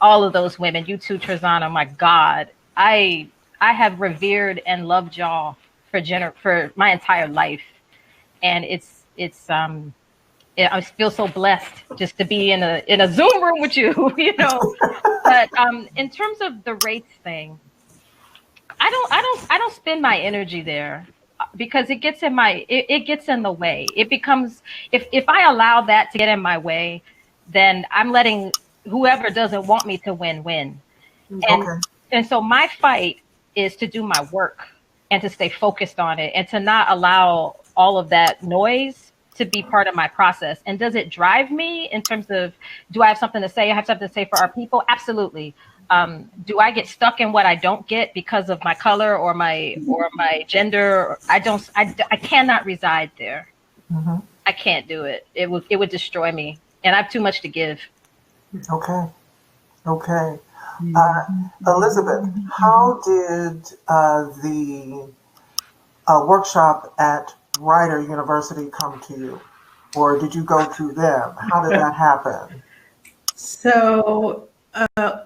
all of those women, you too, Trezana, my God, I have revered and loved y'all for my entire life. And I feel so blessed just to be in a Zoom room with you, you know. But in terms of the race thing, I don't spend my energy there, because it gets in the way. It becomes, if I allow that to get in my way, then I'm letting whoever doesn't want me to win. And so my fight is to do my work and to stay focused on it and to not allow all of that noise to be part of my process. And does it drive me in terms of, do I have something to say? I have something to say for our people? Absolutely. Do I get stuck in what I don't get because of my color or my gender? I cannot reside there. Mm-hmm. I can't do it. It would destroy me. And I have too much to give. Okay. Elizabeth, how did the workshop at Rider University come to you? Or did you go through them? How did that happen? So,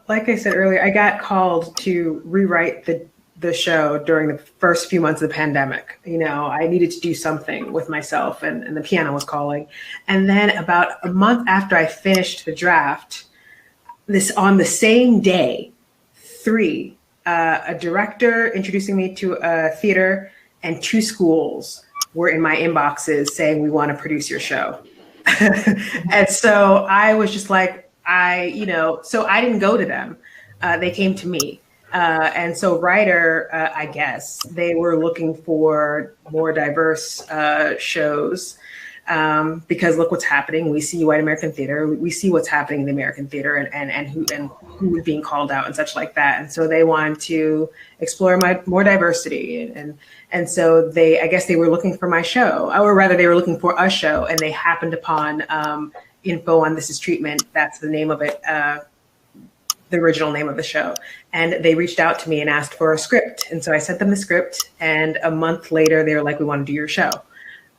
like I said earlier, I got called to rewrite the show during the first few months of the pandemic. You know, I needed to do something with myself, and the piano was calling. And then about a month after I finished the draft, on the same day, a director introducing me to a theater and 2 schools were in my inboxes saying, we want to produce your show. And so I was just like, so I didn't go to them. They came to me. And so Rider, I guess, they were looking for more diverse shows. Because look what's happening. We see white American theater. We see what's happening in the American theater and who is being called out and such like that. And so they wanted to explore more diversity. And so I guess they were looking for my show, or rather they were looking for a show, and they happened upon info on This Is Treatment. That's the name of it, the original name of the show. And they reached out to me and asked for a script. And so I sent them the script, and a month later they were like, we want to do your show.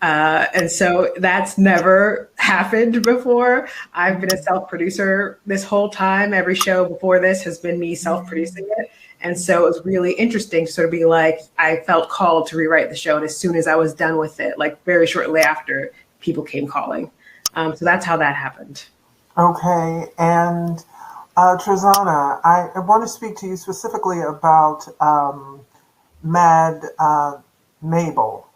And so that's never happened before. I've been a self-producer this whole time. Every show before this has been me self-producing it. And so it was really interesting to sort of be like, I felt called to rewrite the show. And as soon as I was done with it, like very shortly after, people came calling. So that's how that happened. Okay. And Trezana, I want to speak to you specifically about Mad Mabel.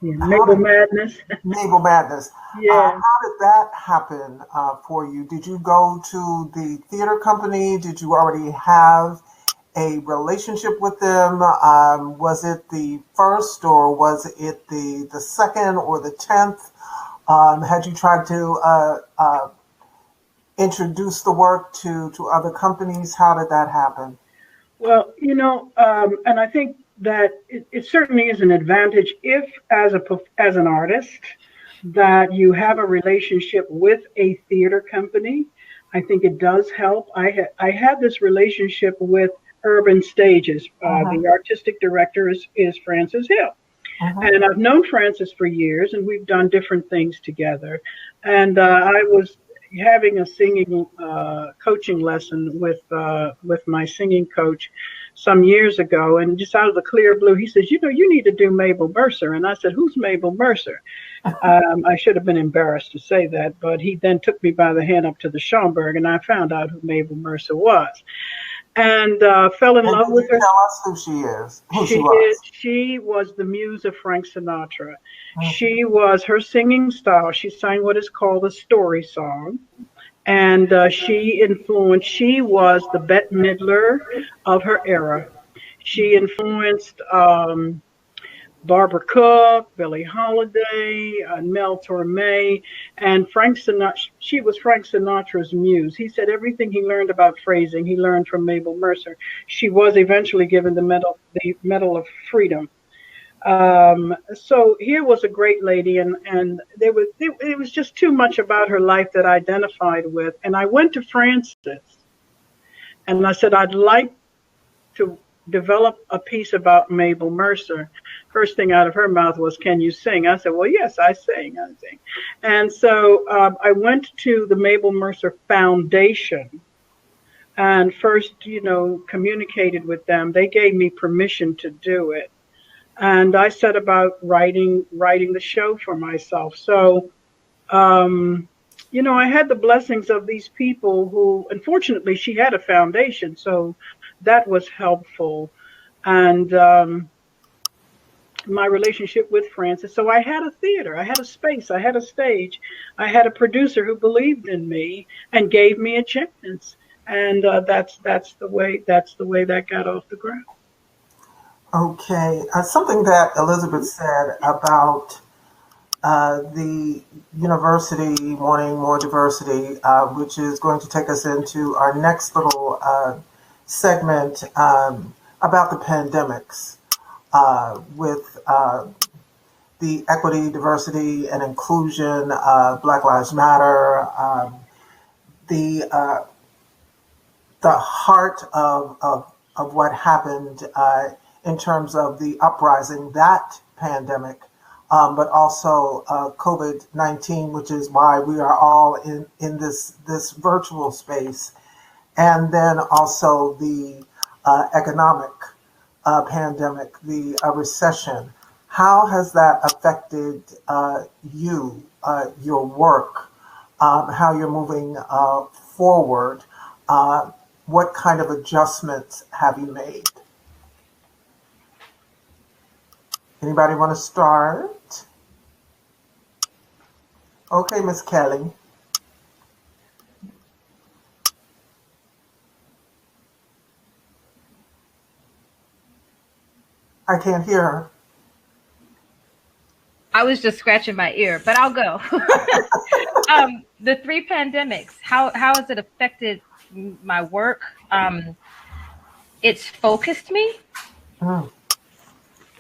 Mabel Madness. Mabel Madness. Yeah. How did that happen for you? Did you go to the theater company? Did you already have a relationship with them? Was it the first, or was it the second, or the 10th? Had you tried to introduce the work to other companies? How did that happen? Well, and I think that it certainly is an advantage if, as an artist, that you have a relationship with a theater company. I think it does help. I had this relationship with Urban Stages. The artistic director is Frances Hill. And I've known Frances for years, and we've done different things together. And I was having a singing coaching lesson with my singing coach some years ago, and just out of the clear blue, he says, you need to do Mabel Mercer. And I said, who's Mabel Mercer? I should have been embarrassed to say that, but he then took me by the hand up to the Schomburg, and I found out who Mabel Mercer was. And fell in love with her. Tell us who she is. She was the muse of Frank Sinatra. She was her singing style. She sang what is called a story song. And she was the Bette Midler of her era. She influenced Barbara Cook, Billie Holiday, Mel Torme, and Frank Sinatra. She was Frank Sinatra's muse. He said everything he learned about phrasing, he learned from Mabel Mercer. She was eventually given the Medal of Freedom. So here was a great lady, and it was just too much about her life that I identified with. And I went to Frances, and I said, I'd like to develop a piece about Mabel Mercer. First thing out of her mouth was, can you sing? I said, well, yes, I sing. And so I went to the Mabel Mercer Foundation and first, communicated with them. They gave me permission to do it. And I set about writing the show for myself. So, I had the blessings of these people who, unfortunately, she had a foundation. So that was helpful. And my relationship with Frances. So I had a theater, I had a space, I had a stage, I had a producer who believed in me and gave me a chance. And that's the way that got off the ground. Okay, something that Elizabeth said about the university wanting more diversity, which is going to take us into our next little segment about the pandemics with the equity, diversity, and inclusion, Black Lives Matter, the heart of what happened in terms of the uprising, that pandemic, but also COVID-19, which is why we are all in this virtual space, and then also the economic pandemic, the recession. How has that affected you, your work, how you're moving forward? What kind of adjustments have you made? Anybody want to start? Okay, Miss Kelly. I can't hear her. I was just scratching my ear, but I'll go. The 3 pandemics, how has it affected my work? It's focused me.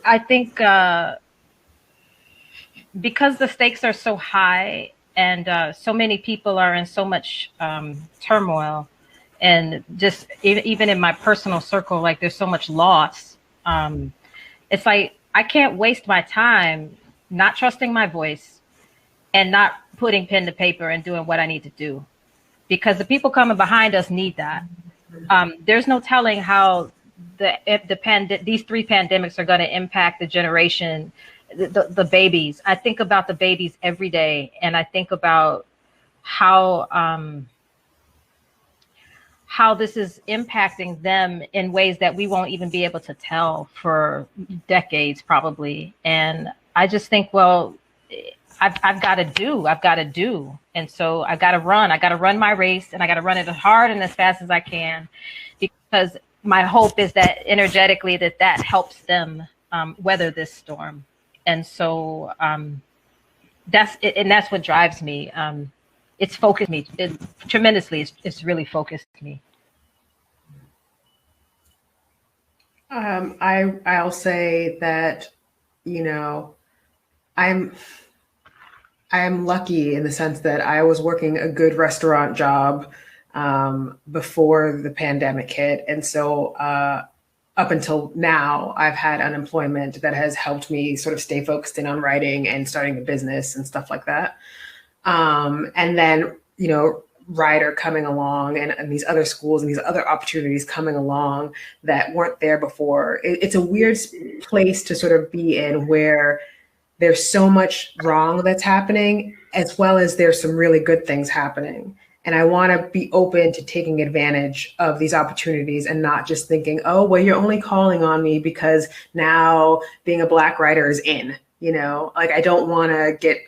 I think because the stakes are so high and so many people are in so much turmoil, and just even in my personal circle, like there's so much loss. It's like I can't waste my time not trusting my voice and not putting pen to paper and doing what I need to do, because the people coming behind us need that. There's no telling how these three pandemics are going to impact the generation, the babies. I think about the babies every day, and I think about how this is impacting them in ways that we won't even be able to tell for decades, probably. And I just think, well, I've got to do. And so I got to run my race, and I got to run it as hard and as fast as I can, because my hope is that energetically that helps them weather this storm. And so that's what drives me. It's focused me tremendously. It's really focused me. I'll say that, I am lucky in the sense that I was working a good restaurant job before the pandemic hit. And so up until now, I've had unemployment that has helped me sort of stay focused in on writing and starting a business and stuff like that. And then, Rider coming along and these other schools and these other opportunities coming along that weren't there before. It's a weird place to sort of be in, where there's so much wrong that's happening, as well as there's some really good things happening. And I want to be open to taking advantage of these opportunities and not just thinking, oh, well, you're only calling on me because now being a Black writer is in, like I don't want to get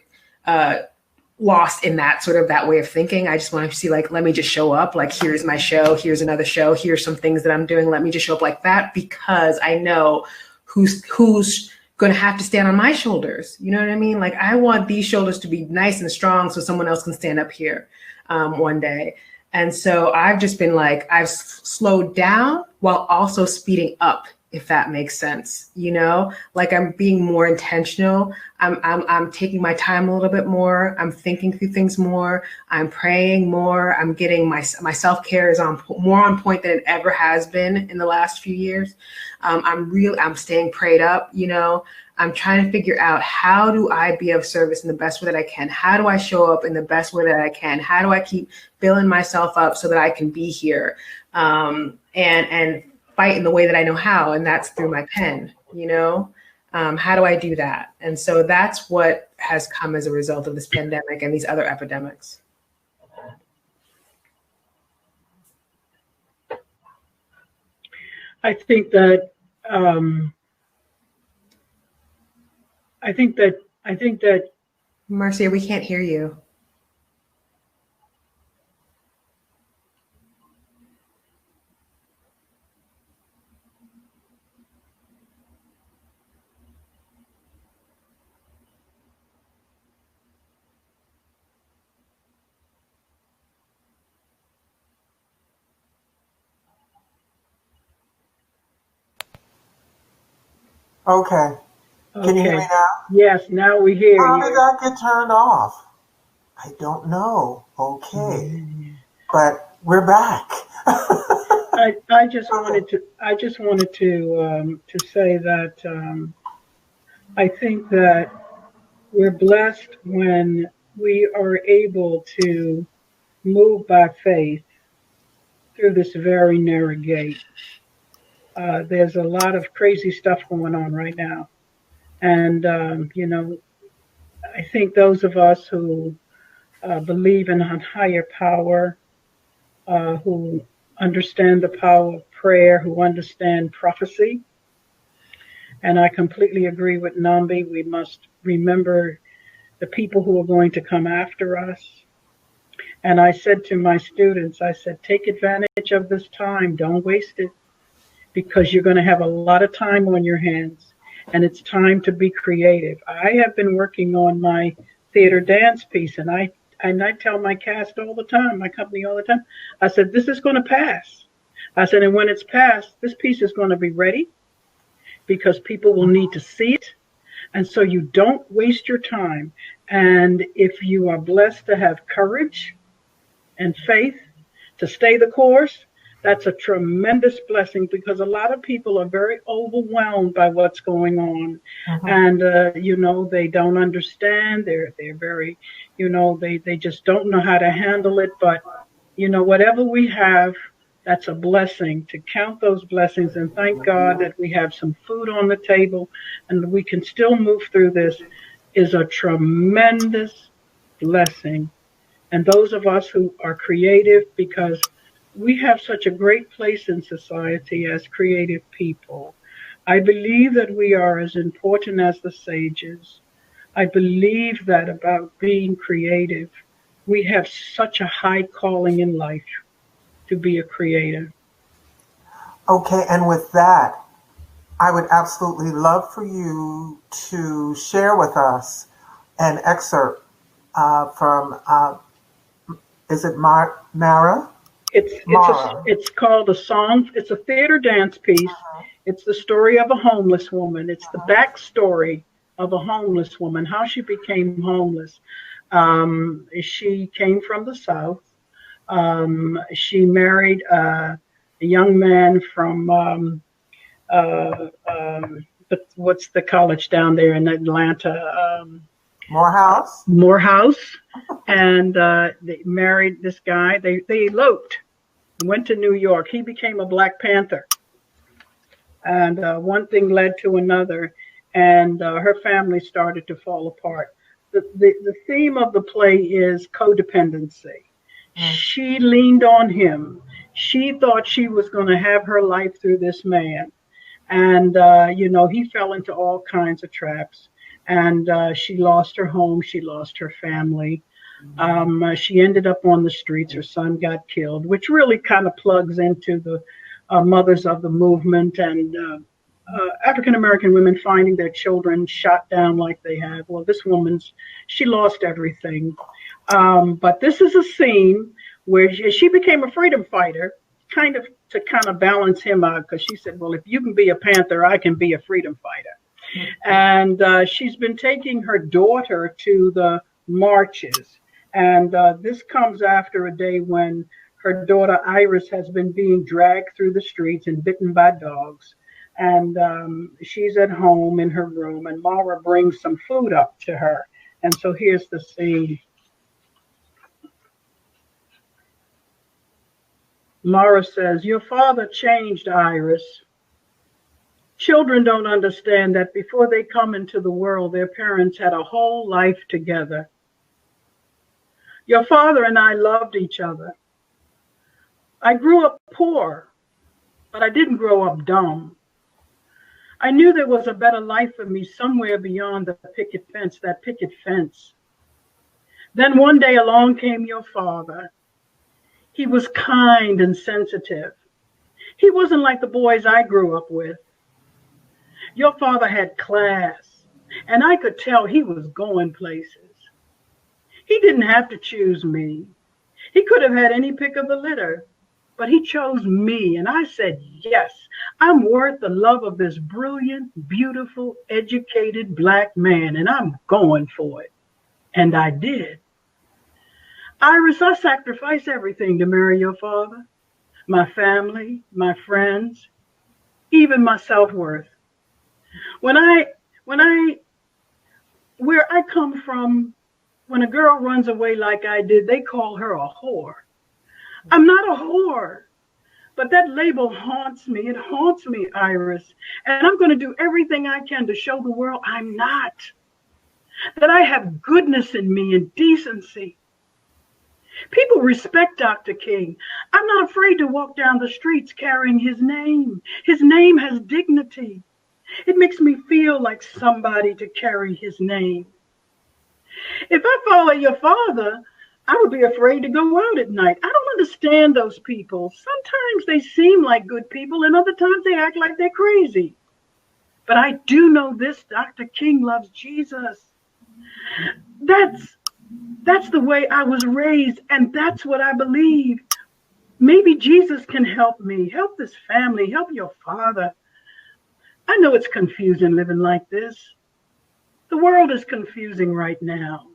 lost in that sort of that way of thinking. I just want to see, like, let me just show up. Like, here's my show. Here's another show. Here's some things that I'm doing. Let me just show up like that, because I know who's going to have to stand on my shoulders. You know what I mean? Like, I want these shoulders to be nice and strong so someone else can stand up here one day. And so I've just been like, I've slowed down while also speeding up, if that makes sense. Like, I'm being more intentional. I'm taking my time a little bit more. I'm thinking through things more. I'm praying more. I'm getting my self-care is more on point than it ever has been in the last few years. I'm staying prayed up. I'm trying to figure out, how do I be of service in the best way that I can? How do I show up in the best way that I can? How do I keep filling myself up so that I can be here and fight in the way that I know how? And that's through my pen, how do I do that? And so that's what has come as a result of this pandemic and these other epidemics. I think that Marcia, we can't hear you. Okay. Can you hear me now? Yes, now we hear How you. did that get turned off? I don't know. Okay. But we're back. I just wanted to say that I think that we're blessed when we are able to move by faith through this very narrow gate. There's a lot of crazy stuff going on right now. And, I think those of us who believe in a higher power, who understand the power of prayer, who understand prophecy, and I completely agree with Nambi, we must remember the people who are going to come after us. And I said to my students, I said, take advantage of this time. Don't waste it, because you're going to have a lot of time on your hands, and it's time to be creative. I have been working on my theater dance piece, and I tell my cast all the time, my company all the time, I said, this is going to pass. I said, and when it's passed, this piece is going to be ready, because people will need to see it. And so you don't waste your time. And if you are blessed to have courage and faith to stay the course, that's a tremendous blessing, because a lot of people are very overwhelmed by what's going on. And, they don't understand. They're very, they just don't know how to handle it. But, whatever we have, That's a blessing, to count those blessings and thank God that we have some food on the table and we can still move through this is a tremendous blessing. And those of us who are creative, because we have such a great place in society as creative people. I believe that we are as important as the sages. I believe that about being creative. We have such a high calling in life to be a creator. Okay, and with that, I would absolutely love for you to share with us an excerpt from, is it Mara? It's called a song. It's a theater dance piece. It's the story of a homeless woman. It's the backstory of a homeless woman, how she became homeless. She came from the South. She married a young man from what's the college down there in Atlanta? Morehouse. And they married this guy. They eloped and went to New York. He became a Black Panther. And one thing led to another. And her family started to fall apart. The theme of the play is codependency. She leaned on him. She thought she was going to have her life through this man. And, he fell into all kinds of traps. And she lost her home. She lost her family. She ended up on the streets. Her son got killed, which really kind of plugs into the mothers of the movement and African-American women finding their children shot down like they have. Well, this woman's, she lost everything. But this is a scene where she became a freedom fighter, kind of balance him out, because she said, well, if you can be a Panther, I can be a freedom fighter. And she's been taking her daughter to the marches. And this comes after a day when her daughter Iris has been being dragged through the streets and bitten by dogs. And she's at home in her room, and Mara brings some food up to her. And so here's the scene. Mara says, your father changed, Iris. Children don't understand that before they come into the world, their parents had a whole life together. Your father and I loved each other. I grew up poor, but I didn't grow up dumb. I knew there was a better life for me somewhere beyond the picket fence, that picket fence. Then one day along came your father. He was kind and sensitive. He wasn't like the boys I grew up with. Your father had class, and I could tell he was going places. He didn't have to choose me. He could have had any pick of the litter, but he chose me, and I said, yes, I'm worth the love of this brilliant, beautiful, educated Black man, and I'm going for it. And I did. Iris, I sacrificed everything to marry your father, my family, my friends, even my self-worth. Where I come from, when a girl runs away like I did, they call her a whore. I'm not a whore, but that label haunts me. It haunts me, Iris. And I'm going to do everything I can to show the world I'm not. That I have goodness in me and decency. People respect Dr. King. I'm not afraid to walk down the streets carrying his name. His name has dignity. It makes me feel like somebody to carry his name. If I follow your father, I would be afraid to go out at night. I don't understand those people. Sometimes they seem like good people, and other times they act like they're crazy. But I do know this, Dr. King loves Jesus. That's the way I was raised, and that's what I believe. Maybe Jesus can help me, help this family, help your father. I know it's confusing living like this. The world is confusing right now.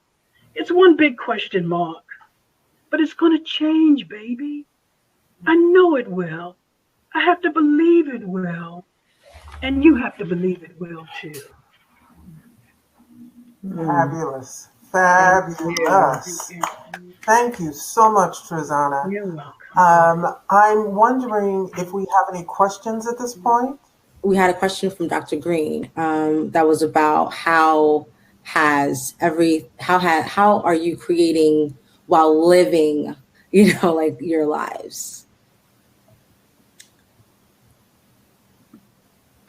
It's one big question mark. But it's going to change, baby. I know it will. I have to believe it will. And you have to believe it will, too. Fabulous. Fabulous. Thank you so much, Suzanna. You're welcome. I'm wondering if we have any questions at this point. We had a question from Dr. Green that was about how are you creating while living, like your lives?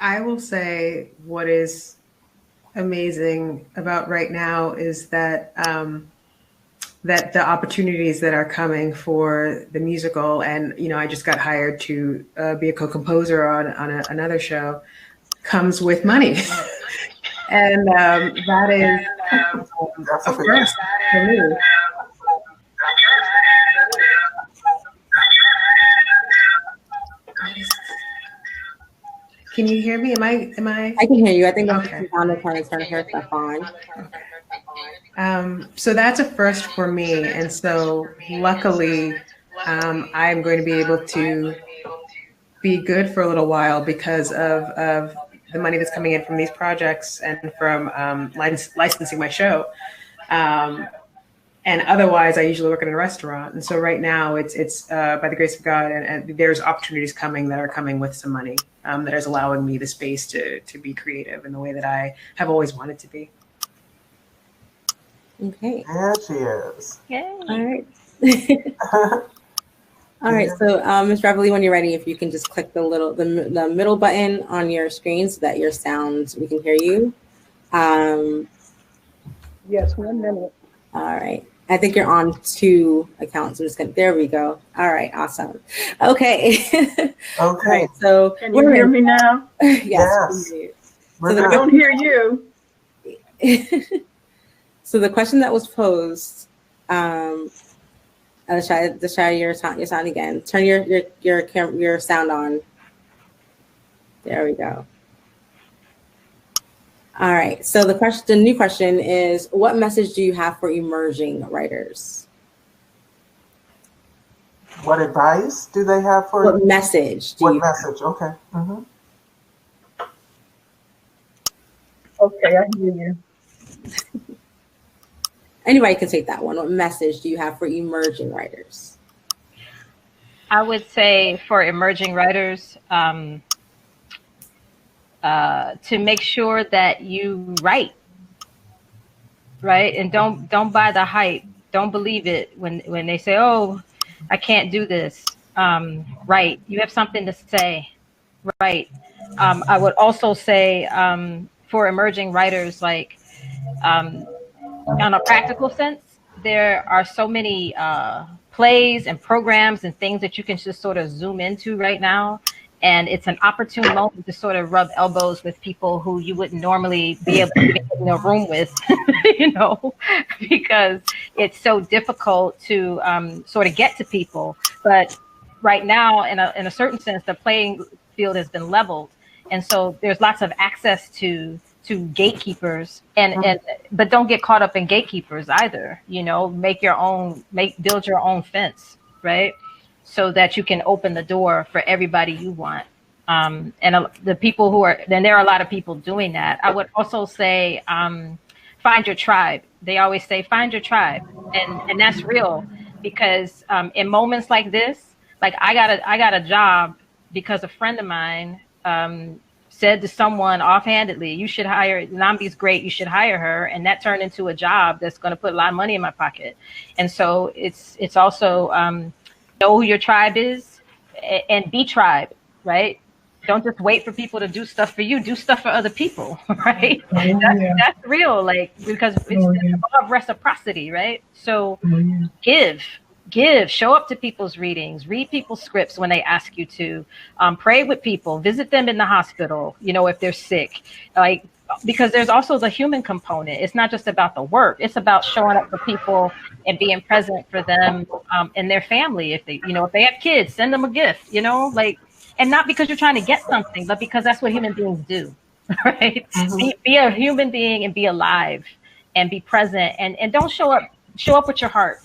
I will say what is amazing about right now is that that the opportunities that are coming for the musical, and I just got hired to be a co-composer on another show, comes with money, and that is a first for me. Can you hear me? Am I? I can hear you. I think I'm okay. trying to turn her stuff on. So that's a first for me, and so luckily, I'm going to be able to be good for a little while because of the money that's coming in from these projects and from licensing my show. And otherwise, I usually work in a restaurant, and so right now it's by the grace of God, and there's opportunities coming that are coming with some money that is allowing me the space to be creative in the way that I have always wanted to be. Okay. There she is. Yay. All right. All right. So, Ms. Beverly, when you're ready, if you can just click the middle button on your screen so that your sound, we can hear you. Yes, 1 minute. All right. I think you're on 2 accounts. I'm just gonna. There we go. All right. Awesome. Okay. Okay. All right, so Can you hear me now? Yes. Yes. So I don't hear you. So the question that was posed, let's try your sound again. Turn your sound on. There we go. All right. So the new question is, what message do you have for emerging writers? What advice do they have for you? What message do you have? Okay. Mm-hmm. Okay, I hear you. Anybody can take that one. What message do you have for emerging writers? I would say for emerging writers, to make sure that you write, right? And don't buy the hype. Don't believe it when they say, "Oh, I can't do this." Right? You have something to say, right? I would also say for emerging writers, like on a practical sense, there are so many plays and programs and things that you can just sort of zoom into right now. And it's an opportune moment to sort of rub elbows with people who you wouldn't normally be able to be in a room with, because it's so difficult to sort of get to people. But right now, in a certain sense, the playing field has been leveled. And so there's lots of access to gatekeepers, but don't get caught up in gatekeepers either. Build your own fence, right? So that you can open the door for everybody you want. And the people there are a lot of people doing that. I would also say, find your tribe. They always say, find your tribe. And that's real, because in moments like this, like I got a job because a friend of mine said to someone offhandedly, you should hire, Nambi's great, you should hire her. And that turned into a job that's going to put a lot of money in my pocket. And so it's also, know who your tribe is and be tribe, right? Don't just wait for people to do stuff for you. Do stuff for other people, right? That's real, because it's about reciprocity, right? So give, show up to people's readings, read people's scripts when they ask you to, pray with people, visit them in the hospital, if they're sick, because there's also the human component. It's not just about the work. It's about showing up for people and being present for them and their family. If they have kids, send them a gift, and not because you're trying to get something, but because that's what human beings do, right? Mm-hmm. Be a human being and be alive and be present, and don't show up with your heart.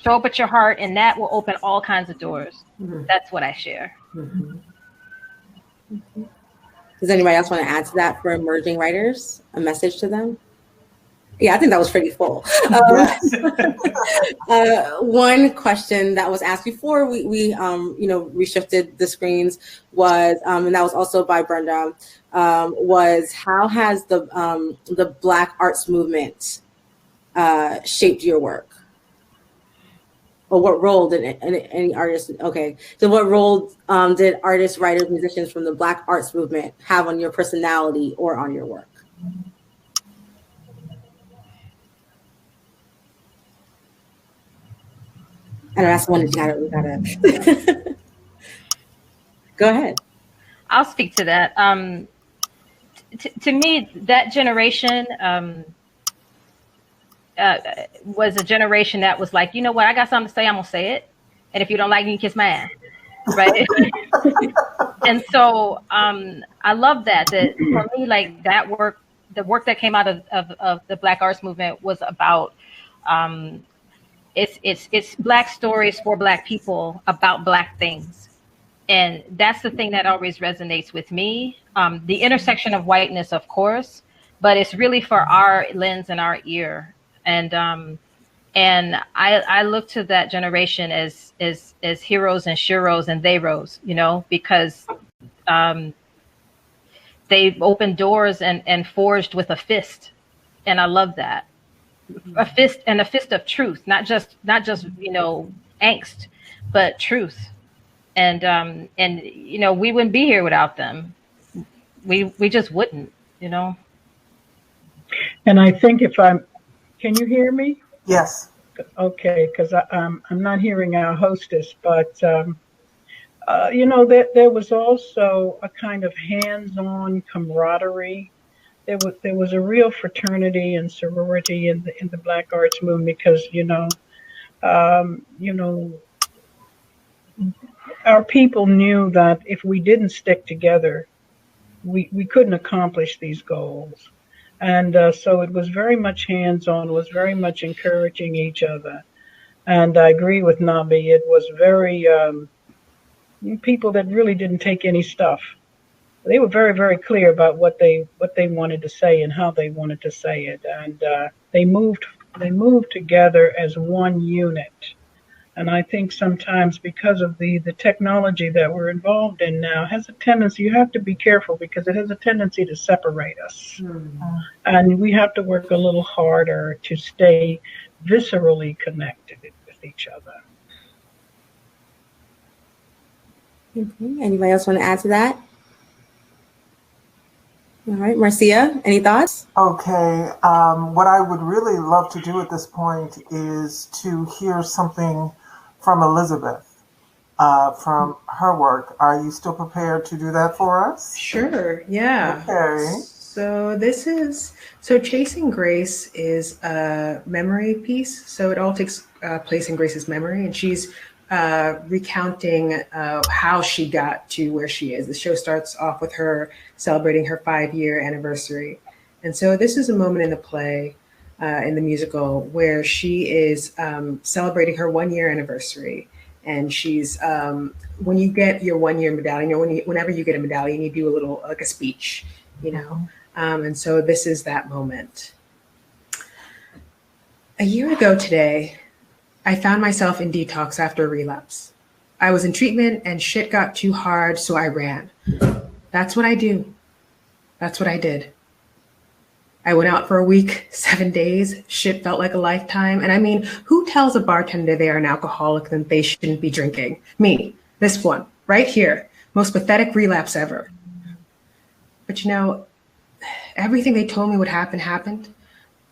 Show up with your heart, and that will open all kinds of doors. Mm-hmm. That's what I share. Mm-hmm. Mm-hmm. Does anybody else want to add to that for emerging writers? A message to them? Yeah, I think that was pretty full. Yes. One question that was asked before we reshifted the screens was, and that was also by Brenda, was how has the Black arts movement shaped your work? Or what role did any artists? Okay, so what role did artists, writers, musicians from the Black arts movement have on your personality or on your work? And that's one that we gotta go ahead. I'll speak to that. To me, that generation was a generation that was like, you know what, I got something to say, I'm gonna say it, and if you don't like it, you can kiss my ass, right? And so I love that. That for me, like that work, the work that came out of the Black arts movement was about. It's Black stories for Black people about Black things. And that's the thing that always resonates with me. The intersection of whiteness, of course, but it's really for our lens and our ear. And I look to that generation as heroes and sheroes and theyros, you know, because they opened doors and forged with a fist. And I love that. A fist of truth, not just angst, but truth. And you know, we wouldn't be here without them. We just wouldn't, you know. And I think can you hear me? Yes. Okay, because I'm not hearing our hostess, but you know, there was also a kind of hands-on camaraderie. There was a real fraternity and sorority in the Black arts movement because our people knew that if we didn't stick together, we couldn't accomplish these goals, and so it was very much hands-on. Was very much encouraging each other, and I agree with Nabi. It was very people that really didn't take any stuff. They were very, very clear about what they wanted to say and how they wanted to say it, and they moved together as one unit. And I think sometimes because of the technology that we're involved in now has a tendency, you have to be careful because it has a tendency to separate us, and we have to work a little harder to stay viscerally connected with each other. Okay. Anybody else want to add to that? All right, Marcia, any thoughts? Okay. What I would really love to do at this point is to hear something from Elizabeth, from her work. Are you still prepared to do that for us? Sure, yeah. Okay. So Chasing Grace is a memory piece. So it all takes place in Grace's memory, and she's recounting how she got to where she is. The show starts off with her celebrating her 5-year anniversary. And so this is a moment in the play, in the musical, where she is celebrating her 1-year anniversary. And she's, when you get your 1-year medallion, whenever you get a medallion, you do a little, like a speech, you know? And so this is that moment. A year ago today, I found myself in detox after a relapse. I was in treatment and shit got too hard, so I ran. That's what I do. That's what I did. I went out for a week, 7 days. Shit felt like a lifetime. And I mean, who tells a bartender they are an alcoholic and they shouldn't be drinking? Me, this one, right here. Most pathetic relapse ever. But you know, everything they told me would happen happened.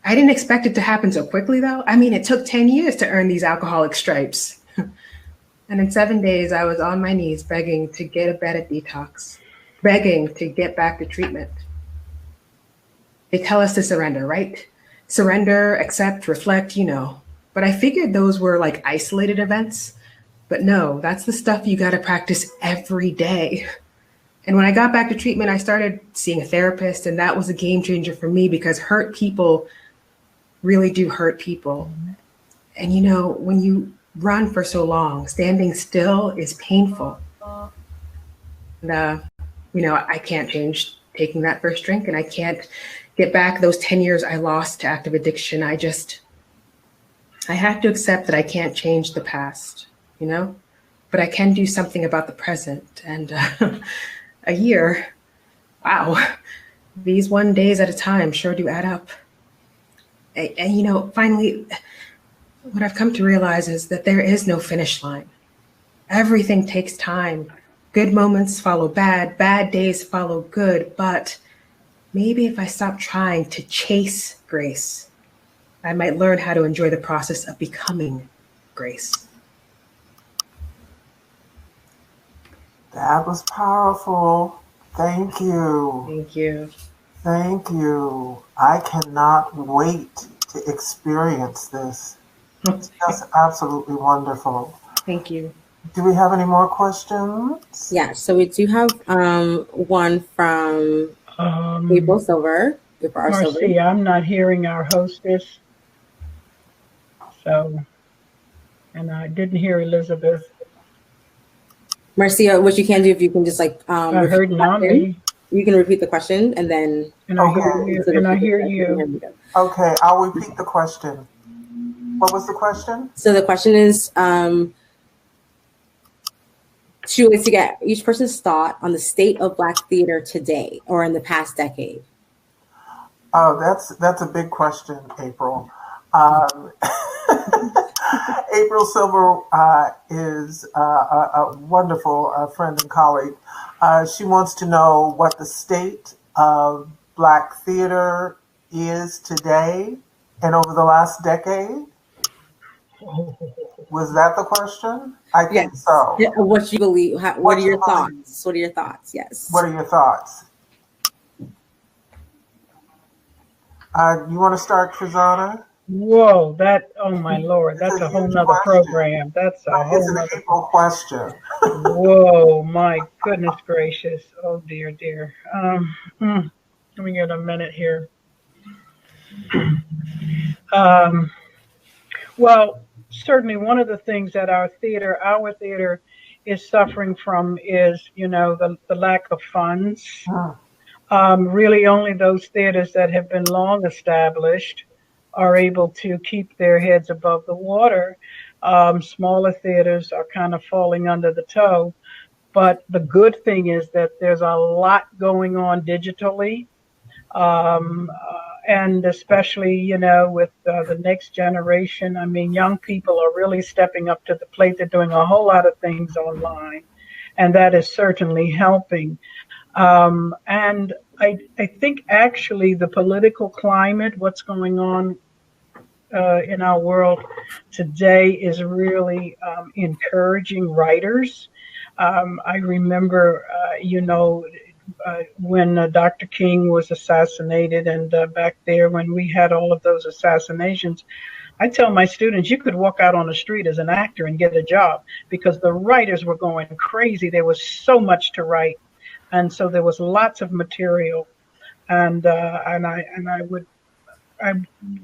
I didn't expect it to happen so quickly, though. I mean, it took 10 years to earn these alcoholic stripes. And in 7 days, I was on my knees begging to get a better detox, begging to get back to treatment. They tell us to surrender, right? Surrender, accept, reflect, you know. But I figured those were like isolated events. But no, that's the stuff you got to practice every day. And when I got back to treatment, I started seeing a therapist, and that was a game changer for me because hurt people really do hurt people. And you know, when you run for so long, standing still is painful. And you know, I can't change taking that first drink, and I can't get back those 10 years I lost to active addiction. I have to accept that I can't change the past, you know, but I can do something about the present. And a year, wow, these 1 days at a time sure do add up. And, you know, finally, what I've come to realize is that there is no finish line. Everything takes time. Good moments follow bad, bad days follow good, but maybe if I stop trying to chase grace, I might learn how to enjoy the process of becoming grace. That was powerful. Thank you. Thank you. Thank you. I cannot wait to experience this. It's just absolutely wonderful. Thank you. Do we have any more questions? Yeah, so we do have one from April Silver. Marcia, I'm not hearing our hostess. So, and I didn't hear Elizabeth. Marcia, what you can do, if you can just like I heard Nambi. You can repeat the question and then. And I hear you. Okay, I'll repeat the question. What was the question? So the question is, two ways to get each person's thought on the state of Black theater today or in the past decade. Oh, that's a big question, April. April Silver is a wonderful friend and colleague. She wants to know what the state of Black theater is today and over the last decade. Was that the question? I think so. Yeah, what you believe? What are your thoughts? What are your thoughts? Yes. What are your thoughts? You want to start, Suzanna? Whoa, oh my Lord, that's a whole nother program. That's a whole nother question. Whoa, my goodness gracious. Oh dear, dear. Let me get a minute here. Well, certainly one of the things that our theater is suffering from is, you know, the lack of funds. Really only those theaters that have been long established are able to keep their heads above the water. Smaller theaters are kind of falling under the tow. But the good thing is that there's a lot going on digitally. And especially, you know, with the next generation, I mean, young people are really stepping up to the plate. They're doing a whole lot of things online, and that is certainly helping. And I think actually the political climate, what's going on in our world today is really encouraging writers. I remember, you know, when Dr. King was assassinated, and back there when we had all of those assassinations, I tell my students, you could walk out on the street as an actor and get a job because the writers were going crazy. There was so much to write, and so there was lots of material, and I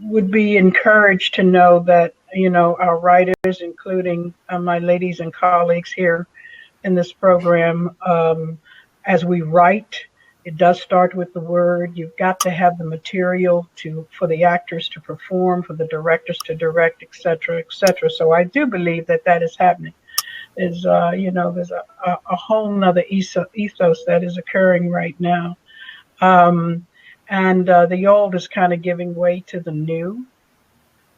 would be encouraged to know that, you know, our writers, including my ladies and colleagues here in this program, as we write, it does start with the word. You've got to have the material for the actors to perform, for the directors to direct, et cetera, et cetera. So I do believe that is happening. There's, you know, there's a whole nother ethos that is occurring right now. And the old is kind of giving way to the new.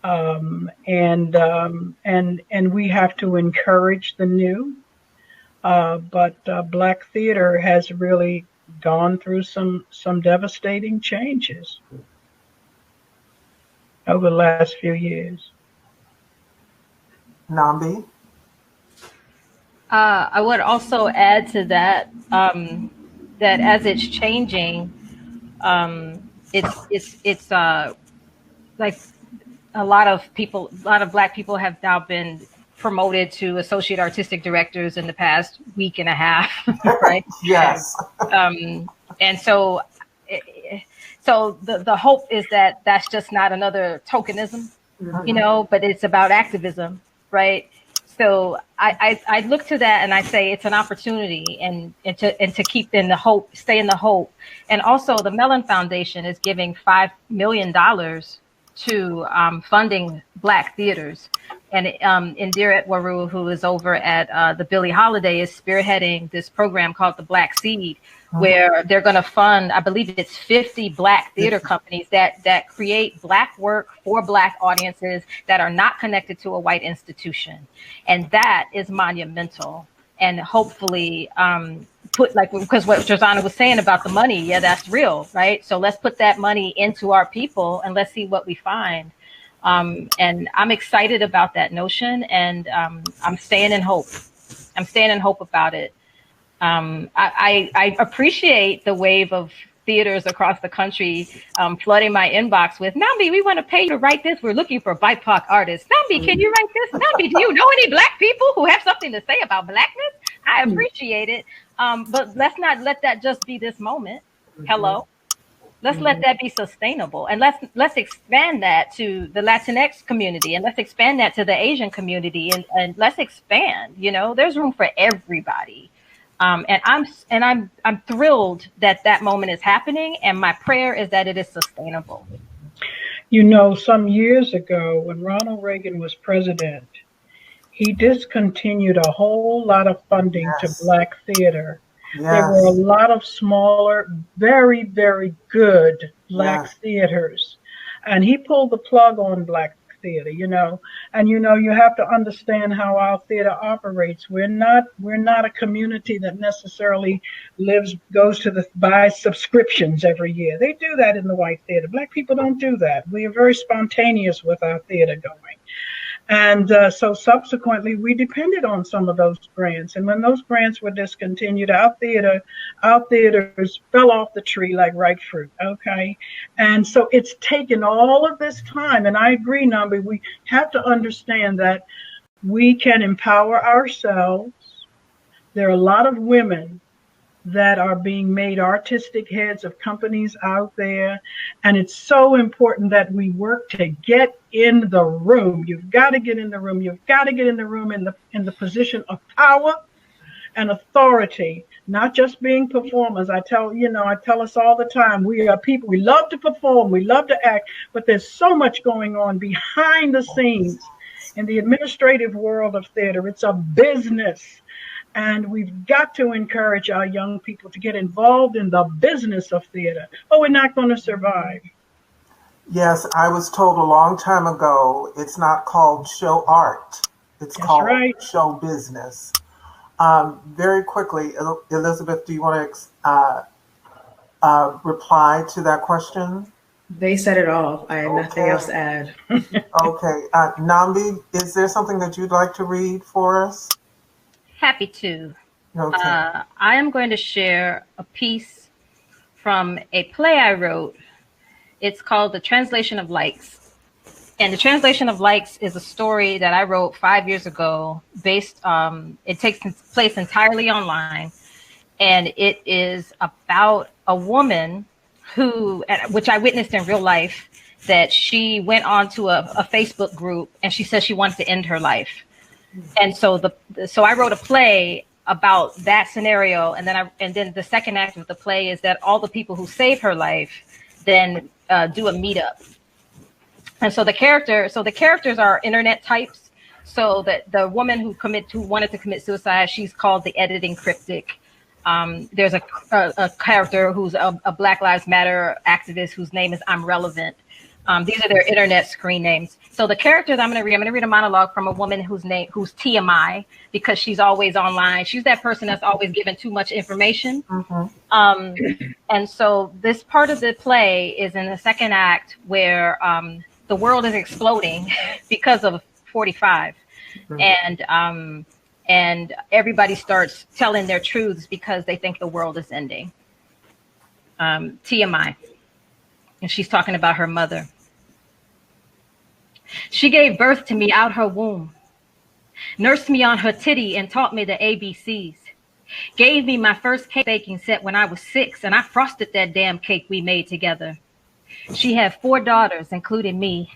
And we have to encourage the new. But Black theater has really gone through some devastating changes over the last few years. Nambi? I would also add to that that as it's changing, it's like a lot of Black people have now been promoted to associate artistic directors in the past week and a half, right? Yes. And so the hope is that that's just not another tokenism, you know, but it's about activism, right? So I look to that and I say it's an opportunity, and to keep in the hope, stay in the hope. And also the Mellon Foundation is giving $5 million to funding Black theaters. And Indira Waru, who is over at the Billie Holiday, is spearheading this program called the Black Seed, where they're going to fund, I believe it's 50 Black theater companies that create Black work for Black audiences that are not connected to a white institution. And that is monumental. And hopefully because what Suzanna was saying about the money, yeah, that's real, right? So let's put that money into our people and let's see what we find. And I'm excited about that notion, and I'm staying in hope. I'm staying in hope about it. I appreciate the wave of theaters across the country flooding my inbox with, Nambi, we want to pay you to write this. We're looking for BIPOC artists. Nambi, can you write this? Nambi, do you know any Black people who have something to say about Blackness? I appreciate it. But let's not let that just be this moment. Hello. Let's let that be sustainable, and let's expand that to the Latinx community, and let's expand that to the Asian community, and let's expand. You know, there's room for everybody, and I'm thrilled that moment is happening, and my prayer is that it is sustainable. You know, some years ago when Ronald Reagan was president, he discontinued a whole lot of funding to Black theater. Yes. There were a lot of smaller, very, very good Black theaters. And he pulled the plug on Black theater, you know. And, you know, you have to understand how our theater operates. We're not a community that necessarily goes to buys subscriptions every year. They do that in the white theater. Black people don't do that. We are very spontaneous with our theater going. And so subsequently, we depended on some of those grants. And when those grants were discontinued, our theaters fell off the tree like ripe fruit, okay? And so it's taken all of this time. And I agree, Nambi, we have to understand that we can empower ourselves. There are a lot of women that are being made artistic heads of companies out there. And it's so important that we work to get in the room. You've got to get in the room. You've got to get in the room in the position of power and authority, not just being performers. I tell us all the time, we are people, we love to perform, we love to act, but there's so much going on behind the scenes in the administrative world of theater. It's a business. And we've got to encourage our young people to get involved in the business of theater, or we're not going to survive. Yes, I was told a long time ago, it's not called show art. It's called show business. Very quickly, Elizabeth, do you want to reply to that question? They said it all. I have nothing else to add. Okay. Nambi, is there something that you'd like to read for us? Happy to. Okay. I am going to share a piece from a play I wrote. It's called The Translation of Likes. And The Translation of Likes is a story that I wrote 5 years ago it takes place entirely online. And it is about a woman which I witnessed in real life, that she went onto a Facebook group and she said she wanted to end her life. And so I wrote a play about that scenario, and then the second act of the play is that all the people who saved her life then do a meetup. And so the characters are internet types. So that the woman who wanted to commit suicide, she's called the editing cryptic. There's a character who's a Black Lives Matter activist whose name is I'm Relevant. These are their internet screen names. So the characters I'm going to read a monologue from a woman who's TMI, because she's always online. She's that person that's always given too much information. Mm-hmm. And so this part of the play is in the second act where the world is exploding because of 45. Mm-hmm. And everybody starts telling their truths because they think the world is ending. TMI. And she's talking about her mother. She gave birth to me out her womb, nursed me on her titty and taught me the ABCs, gave me my first cake baking set when I was 6, and I frosted that damn cake we made together. She had 4 daughters, including me,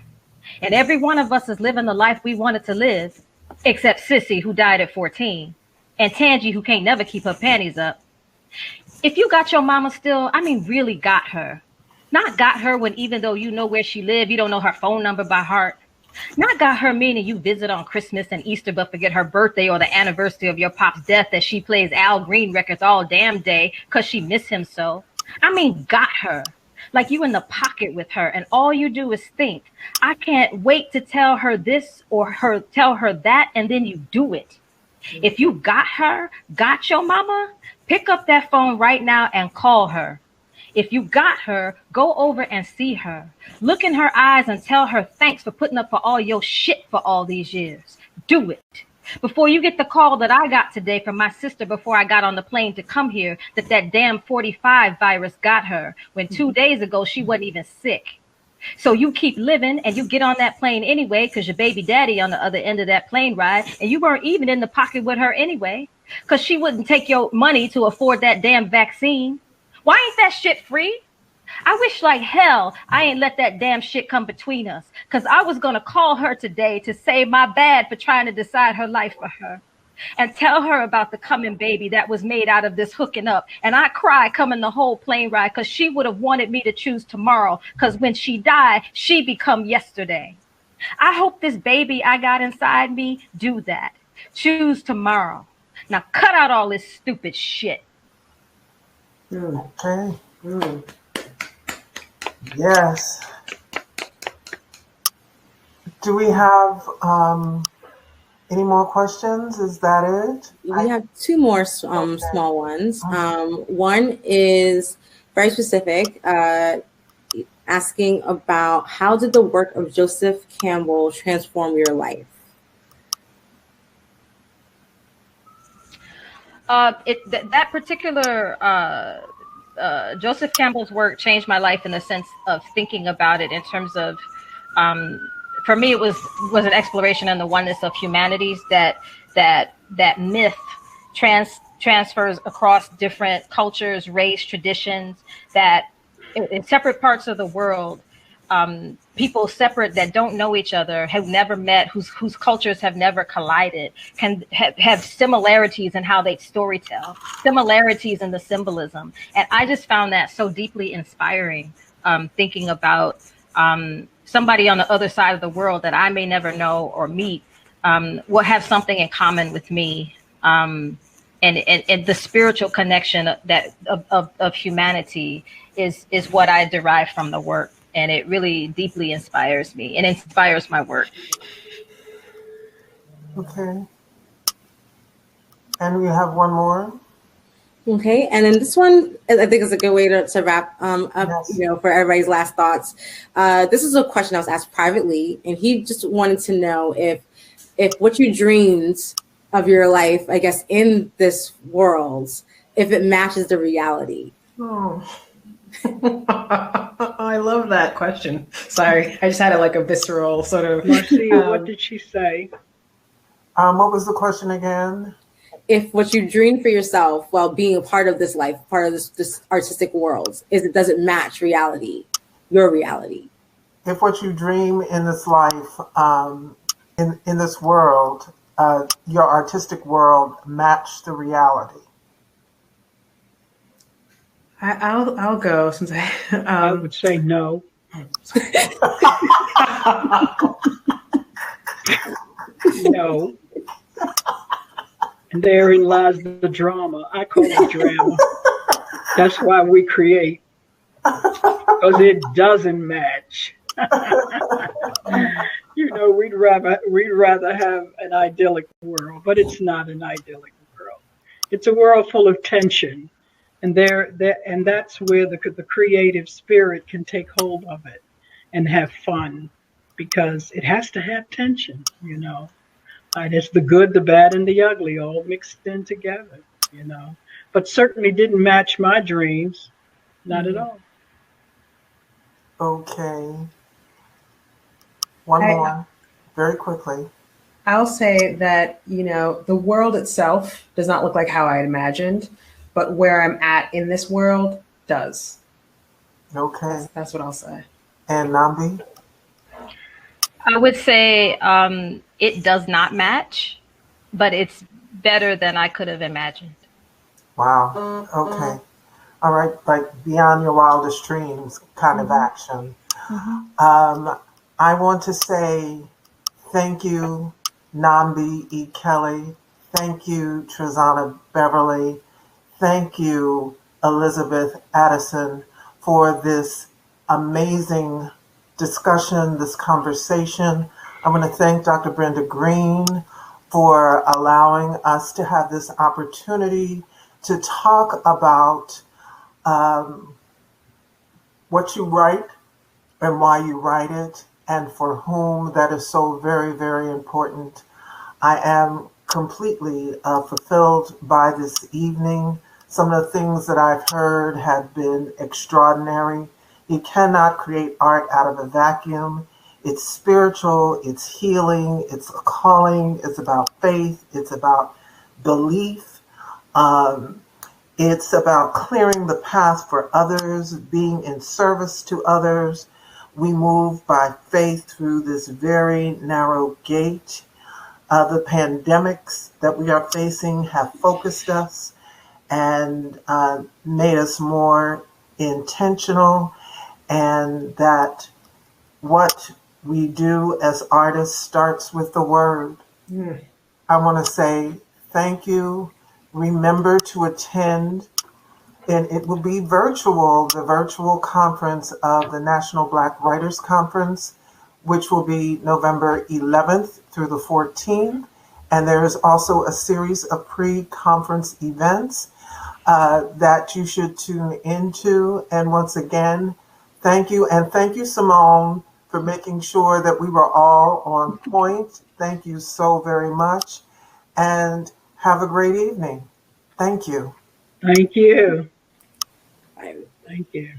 and every one of us is living the life we wanted to live. except Sissy, who died at 14, and Tangie, who can't never keep her panties up. If you got your mama still, I mean, really got her. Not got her when even though you know where she lived, you don't know her phone number by heart. Not got her meaning you visit on Christmas and Easter but forget her birthday or the anniversary of your pop's death that she plays Al Green records all damn day because she miss him so. I mean, got her. Like you in the pocket with her and all you do is think, I can't wait to tell her this or tell her that, and then you do it. If you got her, got your mama, pick up that phone right now and call her. If you got her, go over and see her. Look in her eyes and tell her thanks for putting up for all your shit for all these years. Do it. Before you get the call that I got today from my sister before I got on the plane to come here, that damn 45 virus got her when 2 days ago she wasn't even sick. So you keep living and you get on that plane anyway because your baby daddy on the other end of that plane ride, and you weren't even in the pocket with her anyway because she wouldn't take your money to afford that damn vaccine. Why ain't that shit free? I wish like hell I ain't let that damn shit come between us, because I was going to call her today to say my bad for trying to decide her life for her and tell her about the coming baby that was made out of this hooking up. And I cry coming the whole plane ride because she would have wanted me to choose tomorrow, because when she died, she become yesterday. I hope this baby I got inside me do that. Choose tomorrow. Now cut out all this stupid shit. Okay. Yes. Do we have any more questions? Is that it? We have two more small ones. One is very specific, asking about how did the work of Joseph Campbell transform your life? That particular Joseph Campbell's work changed my life in the sense of thinking about it in terms of, for me, it was an exploration in the oneness of humanities, that myth transfers across different cultures, race, traditions, that in separate parts of the world, people separate that don't know each other, have never met, whose cultures have never collided, can have similarities in how they storytell, similarities in the symbolism. And I just found that so deeply inspiring, thinking about somebody on the other side of the world that I may never know or meet will have something in common with me. And the spiritual connection that of humanity is what I derive from the work. And it really deeply inspires me and inspires my work. Okay. And we have one more. Okay, and then this one, I think is a good way to wrap up, Yes. for everybody's last thoughts. This is a question I was asked privately, and he just wanted to know if what you dreamed of your life, I guess, in this world, if it matches the reality. Oh. I love that question. Sorry, I just had a visceral sort of. Marcia, what did she say? What was the question again? If what you dream for yourself while being a part of this life, part of this artistic world, does it match reality, your reality? If what you dream in this life, in this world, your artistic world match the reality. I'll go since I would say no. No. And therein lies the drama. I call it drama. That's why we create. Because it doesn't match. We'd rather have an idyllic world, but it's not an idyllic world. It's a world full of tension. And and that's where the creative spirit can take hold of it and have fun, because it has to have tension, And it's the good, the bad, and the ugly all mixed in together, But certainly didn't match my dreams, not at all. Okay. One more, very quickly. I'll say that, the world itself does not look like how I had imagined, but where I'm at in this world does. Okay. That's what I'll say. And Nambi? I would say it does not match. but it's better than I could have imagined. Wow. Okay. All right. Like beyond your wildest dreams kind of action. I want to say thank you, Nambi E. Kelly. Thank you, Suzanna Beverly. Thank you, Elizabeth Addison, for this amazing discussion, this conversation. I want to thank Dr. Brenda Green for allowing us to have this opportunity to talk about what you write and why you write it, and for whom that is so very, very important. I am completely fulfilled by this evening. Some of the things that I've heard have been extraordinary. You cannot create art out of a vacuum. It's spiritual, it's healing, it's a calling, it's about faith, it's about belief. It's about clearing the path for others, being in service to others. We move by faith through this very narrow gate. The pandemics that we are facing have focused us and made us more intentional, and that what we do as artists starts with the word. I want to say thank you. Remember to attend, and it will be virtual, the virtual conference of the National Black Writers Conference, which will be November 11th through the 14th. And there is also a series of pre-conference events that you should tune into. And once again, thank you. And thank you, Simone, for making sure that we were all on point. Thank you so very much. And have a great evening. Thank you. Thank you. Bye. Thank you.